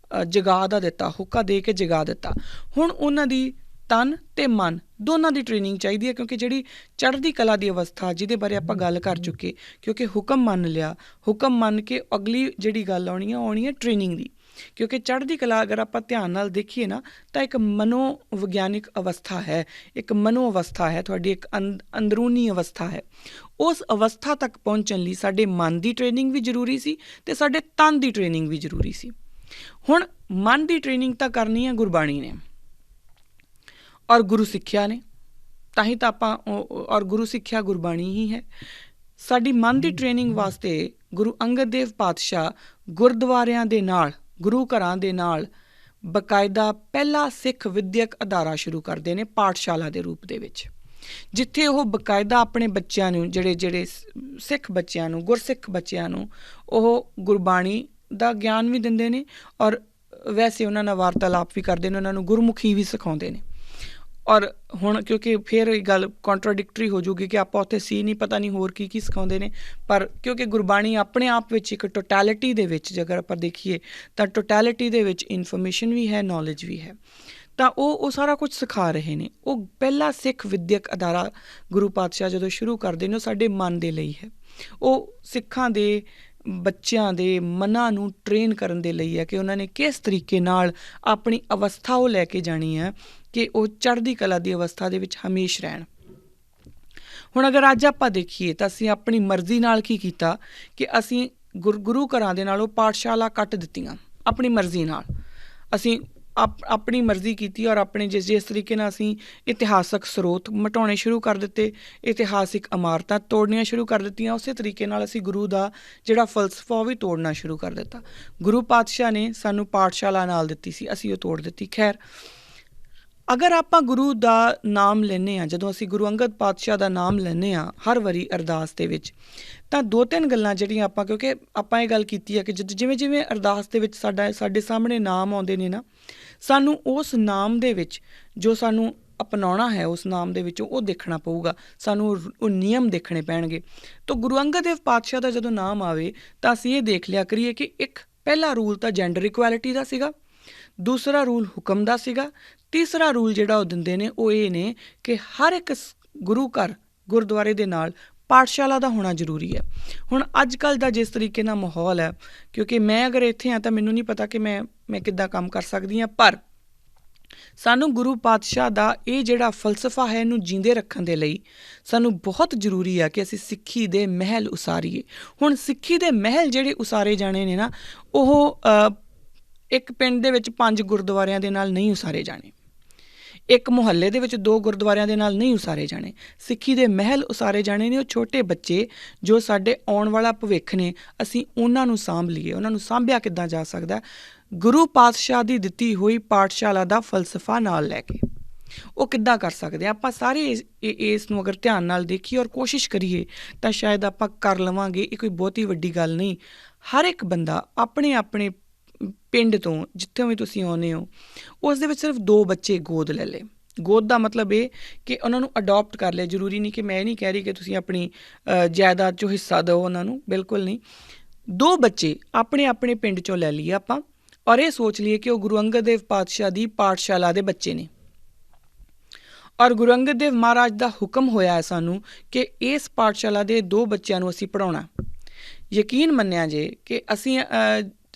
ਜਗਾ ਦਾ ਦਿੱਤਾ, ਹੁੱਕਾ ਦੇ ਕੇ ਜਗਾ ਦਿੱਤਾ। ਹੁਣ ਉਹਨਾਂ ਦੀ ਤਨ ਅਤੇ ਮਨ ਦੋਨਾਂ ਦੀ ਟ੍ਰੇਨਿੰਗ ਚਾਹੀਦੀ ਹੈ, ਕਿਉਂਕਿ ਜਿਹੜੀ ਚੜ੍ਹਦੀ ਕਲਾ ਦੀ ਅਵਸਥਾ ਜਿਹਦੇ ਬਾਰੇ ਆਪਾਂ ਗੱਲ ਕਰ ਚੁੱਕੇ, ਕਿਉਂਕਿ ਹੁਕਮ ਮੰਨ ਲਿਆ, ਹੁਕਮ ਮੰਨ ਕੇ ਅਗਲੀ ਜਿਹੜੀ ਗੱਲ ਆਉਣੀ ਹੈ ਟ੍ਰੇਨਿੰਗ ਦੀ। ਕਿਉਂਕਿ ਚੜ੍ਹਦੀ ਕਲਾ ਅਗਰ ਆਪਾਂ ਧਿਆਨ ਨਾਲ ਦੇਖੀਏ ਨਾ ਤਾਂ ਇੱਕ ਮਨੋ ਵਿਗਿਆਨਿਕ ਅਵਸਥਾ ਹੈ, ਇੱਕ ਮਨੋ ਅਵਸਥਾ ਹੈ, ਤੁਹਾਡੀ ਇੱਕ ਅੰਦਰੂਨੀ ਅਵਸਥਾ ਹੈ। ਉਸ ਅਵਸਥਾ ਤੱਕ ਪਹੁੰਚਣ ਲਈ ਸਾਡੇ ਮਨ ਦੀ ਟ੍ਰੇਨਿੰਗ ਵੀ ਜ਼ਰੂਰੀ ਸੀ ਅਤੇ ਸਾਡੇ ਤਨ ਦੀ ਟ੍ਰੇਨਿੰਗ ਵੀ ਜ਼ਰੂਰੀ ਸੀ। ਹੁਣ ਮਨ ਦੀ ਟ੍ਰੇਨਿੰਗ ਤਾਂ ਕਰਨੀ ਹੈ ਗੁਰਬਾਣੀ ਨੇ ਔਰ ਗੁਰੂ ਸਿੱਖਿਆ ਨੇ, ਤਾਂ ਹੀ ਤਾਂ ਆਪਾਂ ਔਰ ਗੁਰੂ ਸਿੱਖਿਆ ਗੁਰਬਾਣੀ ਹੀ ਹੈ। ਸਾਡੀ ਮਨ ਦੀ ਟ੍ਰੇਨਿੰਗ ਵਾਸਤੇ ਗੁਰੂ ਅੰਗਦ ਦੇਵ ਪਾਤਸ਼ਾਹ ਗੁਰਦੁਆਰਿਆਂ ਦੇ ਨਾਲ, ਗੁਰੂ ਘਰਾਂ ਦੇ ਨਾਲ ਬਕਾਇਦਾ ਪਹਿਲਾ ਸਿੱਖ ਵਿੱਦਿਅਕ ਅਦਾਰਾ ਸ਼ੁਰੂ ਕਰਦੇ ਨੇ ਪਾਠਸ਼ਾਲਾ ਦੇ ਰੂਪ ਦੇ ਵਿੱਚ, ਜਿੱਥੇ ਉਹ ਬਕਾਇਦਾ ਆਪਣੇ ਬੱਚਿਆਂ ਨੂੰ, ਜਿਹੜੇ ਸਿੱਖ ਬੱਚਿਆਂ ਨੂੰ, ਗੁਰਸਿੱਖ ਬੱਚਿਆਂ ਨੂੰ ਉਹ ਗੁਰਬਾਣੀ ਦਾ ਗਿਆਨ ਵੀ ਦਿੰਦੇ ਨੇ ਔਰ ਵੈਸੇ ਉਹਨਾਂ ਨਾਲ ਵਾਰਤਾਲਾਪ ਵੀ ਕਰਦੇ ਨੇ, ਉਹਨਾਂ ਨੂੰ ਗੁਰਮੁਖੀ ਵੀ ਸਿਖਾਉਂਦੇ ਨੇ। ਔਰ ਹੁਣ ਕਿਉਂਕਿ ਫਿਰ ਇਹ ਗੱਲ ਕੰਟਰਾਡਿਕਟਰੀ ਹੋ ਜੂਗੀ ਕਿ ਆਪਾਂ ਉੱਥੇ ਸੀ ਨਹੀਂ, ਪਤਾ ਨਹੀਂ ਹੋਰ ਕੀ ਸਿਖਾਉਂਦੇ ਨੇ, ਪਰ ਕਿਉਂਕਿ ਗੁਰਬਾਣੀ ਆਪਣੇ ਆਪ ਵਿੱਚ ਇੱਕ ਟੋਟੈਲਿਟੀ ਦੇ ਵਿੱਚ ਜੇਕਰ ਆਪਾਂ ਦੇਖੀਏ ਤਾਂ ਟੋਟੈਲਿਟੀ ਦੇ ਵਿੱਚ ਇਨਫੋਰਮੇਸ਼ਨ ਵੀ ਹੈ, ਨੌਲੇਜ ਵੀ ਹੈ, ਤਾਂ ਉਹ ਸਾਰਾ ਕੁਝ ਸਿਖਾ ਰਹੇ ਨੇ। ਉਹ ਪਹਿਲਾ ਸਿੱਖ ਵਿੱਦਿਅਕ ਅਦਾਰਾ ਗੁਰੂ ਪਾਤਸ਼ਾਹ ਜਦੋਂ ਸ਼ੁਰੂ ਕਰਦੇ ਨੇ ਉਹ ਸਾਡੇ ਮਨ ਦੇ ਲਈ ਹੈ। ਉਹ ਸਿੱਖਾਂ ਦੇ ਬੱਚਿਆਂ ਦੇ ਮਨਾਂ ਨੂੰ ਟ੍ਰੇਨ ਕਰਨ ਦੇ ਲਈ ਹੈ ਕਿ ਉਹਨਾਂ ਨੇ ਕਿਸ ਤਰੀਕੇ ਨਾਲ ਆਪਣੀ ਅਵਸਥਾ ਉਹ ਲੈ ਕੇ ਜਾਣੀ ਹੈ ਕਿ ਉਹ ਚੜ੍ਹਦੀ ਕਲਾ ਦੀ ਅਵਸਥਾ ਦੇ ਵਿੱਚ ਹਮੇਸ਼ਾ ਰਹਿਣ। ਹੁਣ ਅਗਰ ਅੱਜ ਆਪਾਂ ਦੇਖੀਏ ਤਾਂ ਅਸੀਂ ਆਪਣੀ ਮਰਜ਼ੀ ਨਾਲ ਕੀ ਕੀਤਾ ਕਿ ਅਸੀਂ ਗੁਰੂ ਘਰਾਂ ਦੇ ਨਾਲੋਂ ਪਾਠਸ਼ਾਲਾ ਕੱਟ ਦਿੱਤੀਆਂ, ਆਪਣੀ ਮਰਜ਼ੀ ਨਾਲ ਅਸੀਂ ਆਪਣੀ ਮਰਜ਼ੀ ਕੀਤੀ ਔਰ ਆਪਣੇ ਜਿਸ ਤਰੀਕੇ ਨਾਲ ਅਸੀਂ ਇਤਿਹਾਸਕ ਸਰੋਤ ਮਿਟਾਉਣੇ ਸ਼ੁਰੂ ਕਰ ਦਿੱਤੇ, ਇਤਿਹਾਸਿਕ ਇਮਾਰਤਾਂ ਤੋੜਨੀਆਂ ਸ਼ੁਰੂ ਕਰ ਦਿੱਤੀਆਂ, ਉਸੇ ਤਰੀਕੇ ਨਾਲ ਅਸੀਂ ਗੁਰੂ ਦਾ ਜਿਹੜਾ ਫਲਸਫਾ ਉਹ ਵੀ ਤੋੜਨਾ ਸ਼ੁਰੂ ਕਰ ਦਿੱਤਾ। ਗੁਰੂ ਪਾਤਸ਼ਾਹ ਨੇ ਸਾਨੂੰ ਪਾਠਸ਼ਾਲਾ ਨਾਲ ਦਿੱਤੀ ਸੀ, ਅਸੀਂ ਉਹ ਤੋੜ ਦਿੱਤੀ। ਖੈਰ, ਅਗਰ ਆਪਾਂ ਗੁਰੂ ਦਾ ਨਾਮ ਲੈਂਦੇ ਹਾਂ, ਜਦੋਂ ਅਸੀਂ ਗੁਰੂ ਅੰਗਦ ਪਾਤਸ਼ਾਹ ਦਾ ਨਾਮ ਲੈਂਦੇ ਹਾਂ ਹਰ ਵਾਰੀ ਅਰਦਾਸ ਦੇ ਵਿੱਚ, ਤਾਂ ਦੋ ਤਿੰਨ ਗੱਲਾਂ ਜਿਹੜੀਆਂ ਆਪਾਂ, ਕਿਉਂਕਿ ਆਪਾਂ ਇਹ ਗੱਲ ਕੀਤੀ ਹੈ ਕਿ ਜਿਵੇਂ ਜਿਵੇਂ ਅਰਦਾਸ ਦੇ ਵਿੱਚ ਸਾਡੇ ਸਾਹਮਣੇ ਨਾਮ ਆਉਂਦੇ ਨੇ ਨਾ, ਸਾਨੂੰ ਉਸ ਨਾਮ ਦੇ ਵਿੱਚ ਜੋ ਸਾਨੂੰ ਅਪਣਾਉਣਾ ਹੈ, ਉਸ ਨਾਮ ਦੇ ਵਿੱਚੋਂ ਉਹ ਦੇਖਣਾ ਪਊਗਾ, ਸਾਨੂੰ ਉਹ ਨਿਯਮ ਦੇਖਣੇ ਪੈਣਗੇ। ਤਾਂ ਗੁਰੂ ਅੰਗਦ ਦੇਵ ਪਾਤਸ਼ਾਹ ਦਾ ਜਦੋਂ ਨਾਮ ਆਵੇ ਤਾਂ ਅਸੀਂ ਇਹ ਦੇਖ ਲਿਆ ਕਰੀਏ ਕਿ ਇੱਕ ਪਹਿਲਾ ਰੂਲ ਤਾਂ ਜੈਂਡਰ ਇਕੁਐਲਿਟੀ ਦਾ ਸੀਗਾ, ਦੂਸਰਾ ਰੂਲ ਹੁਕਮ ਦਾ ਸੀਗਾ, ਤੀਸਰਾ ਰੂਲ ਜਿਹੜਾ ਉਹ ਦਿੰਦੇ ਨੇ ਉਹ ਇਹ ਨੇ ਕਿ ਹਰ ਇੱਕ ਗੁਰੂ ਘਰ ਗੁਰਦੁਆਰੇ ਦੇ ਨਾਲ ਪਾਠਸ਼ਾਲਾ ਦਾ ਹੋਣਾ ਜ਼ਰੂਰੀ ਹੈ। ਹੁਣ ਅੱਜ ਕੱਲ੍ਹ ਦਾ ਜਿਸ ਤਰੀਕੇ ਨਾਲ ਮਾਹੌਲ ਹੈ, ਕਿਉਂਕਿ ਮੈਂ ਅਗਰ ਇੱਥੇ ਹਾਂ ਤਾਂ ਮੈਨੂੰ ਨਹੀਂ ਪਤਾ ਕਿ ਮੈਂ ਕਿੱਦਾਂ ਕੰਮ ਕਰ ਸਕਦੀ ਹਾਂ, ਪਰ ਸਾਨੂੰ ਗੁਰੂ ਪਾਤਸ਼ਾਹ ਦਾ ਇਹ ਜਿਹੜਾ ਫਲਸਫਾ ਹੈ ਇਹਨੂੰ ਜੀਂਦੇ ਰੱਖਣ ਦੇ ਲਈ ਸਾਨੂੰ ਬਹੁਤ ਜ਼ਰੂਰੀ ਹੈ ਕਿ ਅਸੀਂ ਸਿੱਖੀ ਦੇ ਮਹਿਲ ਉਸਾਰੀਏ। ਹੁਣ ਸਿੱਖੀ ਦੇ ਮਹਿਲ ਜਿਹੜੇ ਉਸਾਰੇ ਜਾਣੇ ਨੇ ਨਾ, ਉਹ ਇੱਕ ਪਿੰਡ ਦੇ ਵਿੱਚ 5 ਗੁਰਦੁਆਰਿਆਂ ਦੇ ਨਾਲ ਨਹੀਂ ਉਸਾਰੇ ਜਾਣੇ, ਇੱਕ ਮੁਹੱਲੇ ਦੇ ਵਿੱਚ 2 ਗੁਰਦੁਆਰਿਆਂ ਦੇ ਨਾਲ ਨਹੀਂ ਉਸਾਰੇ ਜਾਣੇ। ਸਿੱਖੀ ਦੇ ਮਹਿਲ ਉਸਾਰੇ ਜਾਣੇ ਨੇ ਉਹ ਛੋਟੇ ਬੱਚੇ ਜੋ ਸਾਡੇ ਆਉਣ ਵਾਲਾ ਭਵਿੱਖ ਨੇ, ਅਸੀਂ ਉਹਨਾਂ ਨੂੰ ਸਾਂਭ ਲਈਏ। ਉਹਨਾਂ ਨੂੰ ਸਾਂਭਿਆ ਕਿੱਦਾਂ ਜਾ ਸਕਦਾ? ਗੁਰੂ ਪਾਤਸ਼ਾਹ ਦੀ ਦਿੱਤੀ ਹੋਈ ਪਾਠਸ਼ਾਲਾ ਦਾ ਫਲਸਫਾ ਨਾਲ ਲੈ ਕੇ ਉਹ ਕਿੱਦਾਂ ਕਰ ਸਕਦੇ ਹਾਂ? ਆਪਾਂ ਸਾਰੇ ਇਸ ਨੂੰ ਅਗਰ ਧਿਆਨ ਨਾਲ ਦੇਖੀਏ ਔਰ ਕੋਸ਼ਿਸ਼ ਕਰੀਏ ਤਾਂ ਸ਼ਾਇਦ ਆਪਾਂ ਕਰ ਲਵਾਂਗੇ। ਇਹ ਕੋਈ ਬਹੁਤੀ ਵੱਡੀ ਗੱਲ ਨਹੀਂ। ਹਰ ਇੱਕ ਬੰਦਾ ਆਪਣੇ ਆਪਣੇ ਪਿੰਡ ਤੋਂ, ਜਿੱਥੋਂ ਵੀ ਤੁਸੀਂ ਆਉਂਦੇ ਹੋ, ਉਸ ਦੇ ਵਿੱਚ ਸਿਰਫ 2 ਬੱਚੇ ਗੋਦ ਲੈ ਲਏ। ਗੋਦ ਦਾ ਮਤਲਬ ਇਹ ਕਿ ਉਹਨਾਂ ਨੂੰ ਅਡੋਪਟ ਕਰ ਲਿਆ। ਜ਼ਰੂਰੀ ਨਹੀਂ ਕਿ ਮੈਂ ਨਹੀਂ ਕਹਿ ਰਹੀ ਕਿ ਤੁਸੀਂ ਆਪਣੀ ਜਾਇਦਾਦ 'ਚੋਂ ਹਿੱਸਾ ਦਿਓ ਉਹਨਾਂ ਨੂੰ, ਬਿਲਕੁਲ ਨਹੀਂ। 2 ਬੱਚੇ ਆਪਣੇ ਆਪਣੇ ਪਿੰਡ 'ਚੋਂ ਲੈ ਲਈਏ ਆਪਾਂ ਔਰ ਇਹ ਸੋਚ ਲਈਏ ਕਿ ਉਹ ਗੁਰੂ ਅੰਗਦ ਦੇਵ ਪਾਤਸ਼ਾਹ ਦੀ ਪਾਠਸ਼ਾਲਾ ਦੇ ਬੱਚੇ ਨੇ ਔਰ ਗੁਰੂ ਅੰਗਦ ਦੇਵ ਮਹਾਰਾਜ ਦਾ ਹੁਕਮ ਹੋਇਆ ਹੈ ਸਾਨੂੰ ਕਿ ਇਸ ਪਾਠਸ਼ਾਲਾ ਦੇ 2 ਬੱਚਿਆਂ ਨੂੰ ਅਸੀਂ ਪੜ੍ਹਾਉਣਾ। ਯਕੀਨ ਮੰਨਿਆ ਜੇ ਕਿ ਅਸੀਂ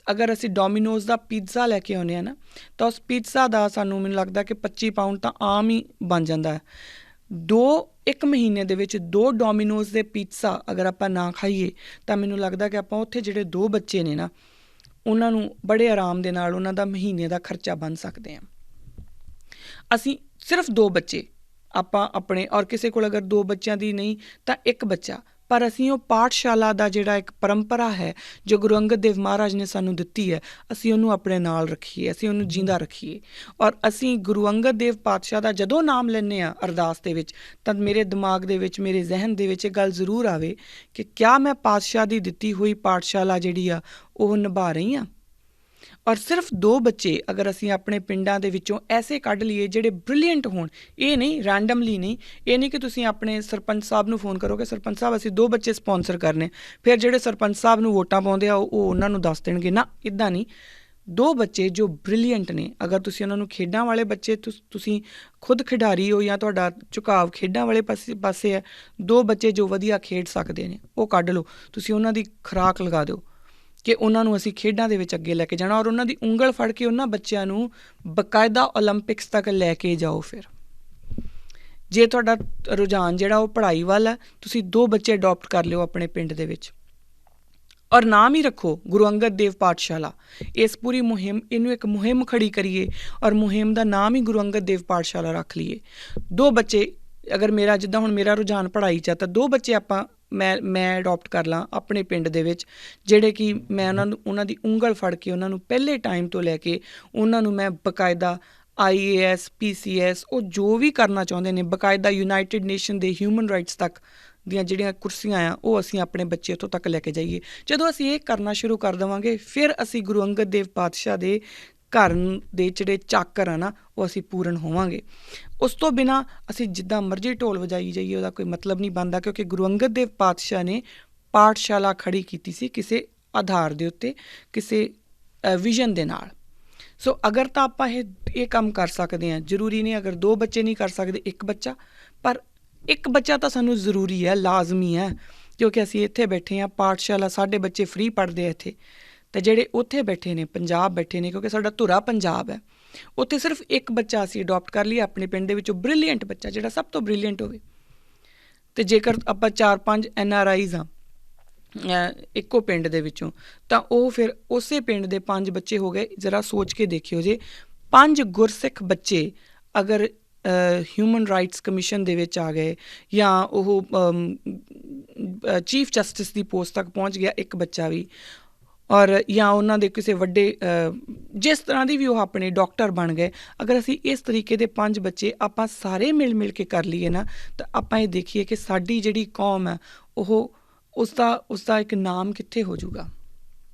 ਅਗਰ ਅਸੀਂ ਡੋਮੀਨੋਜ਼ ਦਾ ਪੀਜ਼ਾ ਲੈ ਕੇ ਆਉਂਦੇ ਹਾਂ ਨਾ, ਤਾਂ ਉਸ ਪੀਜ਼ਾ ਦਾ ਸਾਨੂੰ, ਮੈਨੂੰ ਲੱਗਦਾ ਕਿ 25 ਪਾਊਂਡ ਤਾਂ ਆਮ ਹੀ ਬਣ ਜਾਂਦਾ ਹੈ। 1 ਮਹੀਨੇ ਦੇ ਵਿੱਚ 2 ਡੋਮੀਨੋਜ਼ ਦੇ ਪੀਜ਼ਾ ਅਗਰ ਆਪਾਂ ਨਾ ਖਾਈਏ ਤਾਂ ਮੈਨੂੰ ਲੱਗਦਾ ਕਿ ਆਪਾਂ ਉੱਥੇ ਜਿਹੜੇ 2 ਬੱਚੇ ਨੇ ਨਾ ਉਹਨਾਂ ਨੂੰ ਬੜੇ ਆਰਾਮ ਦੇ ਨਾਲ ਉਹਨਾਂ ਦਾ ਮਹੀਨੇ ਦਾ ਖਰਚਾ ਬਣ ਸਕਦੇ ਹਾਂ। ਅਸੀਂ ਸਿਰਫ 2 ਬੱਚੇ ਆਪਾਂ ਆਪਣੇ, ਔਰ ਕਿਸੇ ਕੋਲ ਅਗਰ 2 ਬੱਚਿਆਂ ਦੀ ਨਹੀਂ ਤਾਂ 1 ਬੱਚਾ, ਪਰ ਅਸੀਂ ਉਹ ਪਾਠਸ਼ਾਲਾ ਦਾ ਜਿਹੜਾ ਇੱਕ ਪਰੰਪਰਾ ਹੈ ਜੋ ਗੁਰੂ ਅੰਗਦ ਦੇਵ ਮਹਾਰਾਜ ਨੇ ਸਾਨੂੰ ਦਿੱਤੀ ਹੈ, ਅਸੀਂ ਉਹਨੂੰ ਆਪਣੇ ਨਾਲ ਰੱਖੀਏ, ਅਸੀਂ ਉਹਨੂੰ ਜਿੰਦਾ ਰੱਖੀਏ। ਔਰ ਅਸੀਂ ਗੁਰੂ ਅੰਗਦ ਦੇਵ ਪਾਤਸ਼ਾਹ ਦਾ ਜਦੋਂ ਨਾਮ ਲੈਂਦੇ ਹਾਂ ਅਰਦਾਸ ਦੇ ਵਿੱਚ, ਤਾਂ ਮੇਰੇ ਦਿਮਾਗ ਦੇ ਵਿੱਚ, ਮੇਰੇ ਜ਼ਿਹਨ ਦੇ ਵਿੱਚ ਇਹ ਗੱਲ ਜ਼ਰੂਰ ਆਵੇ ਕਿ ਕਿਆ ਮੈਂ ਪਾਤਸ਼ਾਹ ਦੀ ਦਿੱਤੀ ਹੋਈ ਪਾਠਸ਼ਾਲਾ ਜਿਹੜੀ ਆ ਉਹ ਨਿਭਾ ਰਹੀ ਹਾਂ। ਔਰ ਸਿਰਫ 2 ਬੱਚੇ ਅਗਰ ਅਸੀਂ ਆਪਣੇ ਪਿੰਡਾਂ ਦੇ ਵਿੱਚੋਂ ਐਸੇ ਕੱਢ ਲਈਏ ਜਿਹੜੇ ਬ੍ਰਿਲੀਅੰਟ ਹੋਣ, ਇਹ ਨਹੀਂ ਰੈਂਡਮਲੀ ਨਹੀਂ, ਇਹ ਨਹੀਂ ਕਿ ਤੁਸੀਂ ਆਪਣੇ ਸਰਪੰਚ ਸਾਹਿਬ ਨੂੰ ਫੋਨ ਕਰੋਗੇ ਸਰਪੰਚ ਸਾਹਿਬ ਅਸੀਂ 2 ਬੱਚੇ ਸਪੋਂਸਰ ਕਰਨੇ, ਫਿਰ ਜਿਹੜੇ ਸਰਪੰਚ ਸਾਹਿਬ ਨੂੰ ਵੋਟਾਂ ਪਾਉਂਦੇ ਆ ਉਹ ਉਹਨਾਂ ਨੂੰ ਦੱਸ ਦੇਣਗੇ, ਨਾ ਇੱਦਾਂ ਨਹੀਂ। 2 ਬੱਚੇ ਜੋ ਬ੍ਰਿਲੀਅੰਟ ਨੇ, ਅਗਰ ਤੁਸੀਂ ਉਹਨਾਂ ਨੂੰ ਖੇਡਾਂ ਵਾਲੇ ਬੱਚੇ, ਤੁਸੀਂ ਖੁਦ ਖਿਡਾਰੀ ਹੋ ਜਾਂ ਤੁਹਾਡਾ ਝੁਕਾਵ ਖੇਡਾਂ ਵਾਲੇ ਪਾਸੇ ਹੈ, 2 ਬੱਚੇ ਜੋ ਵਧੀਆ ਖੇਡ ਸਕਦੇ ਨੇ ਉਹ ਕੱਢ ਲਓ, ਤੁਸੀਂ ਉਹਨਾਂ ਦੀ ਖੁਰਾਕ ਲਗਾ ਦਿਓ ਕਿ ਉਹਨਾਂ ਨੂੰ ਅਸੀਂ ਖੇਡਾਂ ਦੇ ਵਿੱਚ ਅੱਗੇ ਲੈ ਕੇ ਜਾਣਾ, ਔਰ ਉਹਨਾਂ ਦੀ ਉਂਗਲ ਫੜ ਕੇ ਉਹਨਾਂ ਬੱਚਿਆਂ ਨੂੰ ਬਕਾਇਦਾ ਓਲੰਪਿਕਸ ਤੱਕ ਲੈ ਕੇ ਜਾਓ। ਫਿਰ ਜੇ ਤੁਹਾਡਾ ਰੁਝਾਨ ਜਿਹੜਾ ਉਹ ਪੜ੍ਹਾਈ ਵੱਲ ਹੈ, ਤੁਸੀਂ 2 ਬੱਚੇ ਅਡੋਪਟ ਕਰ ਲਿਓ ਆਪਣੇ ਪਿੰਡ ਦੇ ਵਿੱਚ, ਔਰ ਨਾਮ ਹੀ ਰੱਖੋ ਗੁਰੂ ਅੰਗਦ ਦੇਵ ਪਾਠਸ਼ਾਲਾ। ਇਸ ਪੂਰੀ ਮੁਹਿੰਮ, ਇਹਨੂੰ ਇੱਕ ਮੁਹਿੰਮ ਖੜੀ ਕਰੀਏ ਔਰ ਮੁਹਿੰਮ ਦਾ ਨਾਮ ਹੀ ਗੁਰੂ ਅੰਗਦ ਦੇਵ ਪਾਠਸ਼ਾਲਾ ਰੱਖ ਲਈਏ। 2 ਬੱਚੇ ਅਗਰ ਮੇਰਾ, ਜਿੱਦਾਂ ਹੁਣ ਮੇਰਾ ਰੁਝਾਨ ਪੜ੍ਹਾਈ 'ਚ ਆ, ਤਾਂ 2 ਬੱਚੇ ਮੈਂ ਅਡੋਪਟ ਕਰ ਲਾਂ ਆਪਣੇ ਪਿੰਡ ਦੇ ਵਿੱਚ, ਜਿਹੜੇ ਕਿ ਮੈਂ ਉਹਨਾਂ ਦੀ ਉਂਗਲ ਫੜ ਕੇ ਉਹਨਾਂ ਨੂੰ ਪਹਿਲੇ ਟਾਈਮ ਤੋਂ ਲੈ ਕੇ ਉਹਨਾਂ ਨੂੰ ਮੈਂ ਬਕਾਇਦਾ IAS PCS ਉਹ ਜੋ ਵੀ ਕਰਨਾ ਚਾਹੁੰਦੇ ਨੇ, ਬਕਾਇਦਾ ਯੂਨਾਈਟਿਡ ਨੇਸ਼ਨ ਦੇ ਹਿਊਮਨ ਰਾਈਟਸ ਤੱਕ ਦੀਆਂ ਜਿਹੜੀਆਂ ਕੁਰਸੀਆਂ ਆ ਉਹ ਅਸੀਂ ਆਪਣੇ ਬੱਚੇ ਉੱਥੋਂ ਤੱਕ ਲੈ ਕੇ ਜਾਈਏ। ਜਦੋਂ ਅਸੀਂ ਇਹ ਕਰਨਾ ਸ਼ੁਰੂ ਕਰ ਦੇਵਾਂਗੇ, ਫਿਰ ਅਸੀਂ ਗੁਰੂ ਅੰਗਦ ਦੇਵ ਪਾਤਸ਼ਾਹ ਦੇ ਘਰ ਦੇ ਜਿਹੜੇ ਚਾਕਰ ਆ ਨਾ ਉਹ ਅਸੀਂ ਪੂਰਨ ਹੋਵਾਂਗੇ। ਉਸ ਤੋਂ ਬਿਨਾਂ ਅਸੀਂ ਜਿੱਦਾਂ ਮਰਜ਼ੀ ਢੋਲ ਵਜਾਈ ਜਾਈਏ ਉਹਦਾ ਕੋਈ ਮਤਲਬ ਨਹੀਂ ਬਣਦਾ, ਕਿਉਂਕਿ ਗੁਰੂ ਅੰਗਦ ਦੇਵ ਪਾਤਸ਼ਾਹ ਨੇ ਪਾਠਸ਼ਾਲਾ ਖੜੀ ਕੀਤੀ ਸੀ ਕਿਸੇ ਆਧਾਰ ਦੇ ਉੱਤੇ, ਕਿਸੇ ਵਿਜ਼ਨ ਦੇ ਨਾਲ। ਸੋ ਅਗਰ ਤਾਂ ਆਪਾਂ ਇਹ ਕੰਮ ਕਰ ਸਕਦੇ ਹਾਂ, ਜ਼ਰੂਰੀ ਨਹੀਂ ਅਗਰ 2 ਬੱਚੇ ਨਹੀਂ ਕਰ ਸਕਦੇ, 1 ਬੱਚਾ, ਪਰ 1 ਬੱਚਾ ਤਾਂ ਸਾਨੂੰ ਜ਼ਰੂਰੀ ਹੈ, ਲਾਜ਼ਮੀ ਹੈ, ਕਿਉਂਕਿ ਅਸੀਂ ਇੱਥੇ ਬੈਠੇ ਹਾਂ, ਪਾਠਸ਼ਾਲਾ ਸਾਡੇ ਬੱਚੇ ਫ੍ਰੀ ਪੜ੍ਹਦੇ ਆ ਇੱਥੇ, ਅਤੇ ਜਿਹੜੇ ਉੱਥੇ ਬੈਠੇ ਨੇ, ਪੰਜਾਬ ਬੈਠੇ ਨੇ, ਕਿਉਂਕਿ ਸਾਡਾ ਧੁਰਾ ਪੰਜਾਬ ਹੈ, ਉੱਥੇ ਸਿਰਫ 1 ਬੱਚਾ ਅਸੀਂ ਅਡੋਪਟ ਕਰ ਲਈਏ ਆਪਣੇ ਪਿੰਡ ਦੇ ਵਿੱਚੋਂ, ਬ੍ਰਿਲੀਅੰਟ ਬੱਚਾ ਜਿਹੜਾ ਸਭ ਤੋਂ ਬ੍ਰਿਲੀਅੰਟ ਹੋਵੇ। ਅਤੇ ਜੇਕਰ ਆਪਾਂ 4-5 NRIs ਹਾਂ ਇੱਕੋ ਪਿੰਡ ਦੇ ਵਿੱਚੋਂ, ਤਾਂ ਉਹ ਫਿਰ ਉਸੇ ਪਿੰਡ ਦੇ 5 ਬੱਚੇ ਹੋ ਗਏ। ਜ਼ਰਾ ਸੋਚ ਕੇ ਦੇਖਿਓ, ਜੇ 5 ਗੁਰਸਿੱਖ ਬੱਚੇ ਅਗਰ ਹਿਊਮਨ ਰਾਈਟਸ ਕਮਿਸ਼ਨ ਦੇ ਵਿੱਚ ਆ ਗਏ, ਜਾਂ ਉਹ ਚੀਫ ਜਸਟਿਸ ਦੀ ਪੋਸਟ ਤੱਕ ਪਹੁੰਚ ਗਿਆ 1 ਬੱਚਾ ਵੀ, ਔਰ ਜਾਂ ਉਹਨਾਂ ਦੇ ਕਿਸੇ ਵੱਡੇ ਜਿਸ ਤਰ੍ਹਾਂ ਦੀ ਵੀ ਉਹ ਆਪਣੇ ਡਾਕਟਰ ਬਣ ਗਏ, ਅਗਰ ਅਸੀਂ ਇਸ ਤਰੀਕੇ ਦੇ 5 ਬੱਚੇ ਆਪਾਂ ਸਾਰੇ ਮਿਲ ਕੇ ਕਰ ਲਈਏ ਨਾ, ਤਾਂ ਆਪਾਂ ਇਹ ਦੇਖੀਏ ਕਿ ਸਾਡੀ ਜਿਹੜੀ ਕੌਮ ਹੈ ਉਹ ਉਸਦਾ ਇੱਕ ਨਾਮ ਕਿੱਥੇ ਹੋ ਜਾਊਗਾ।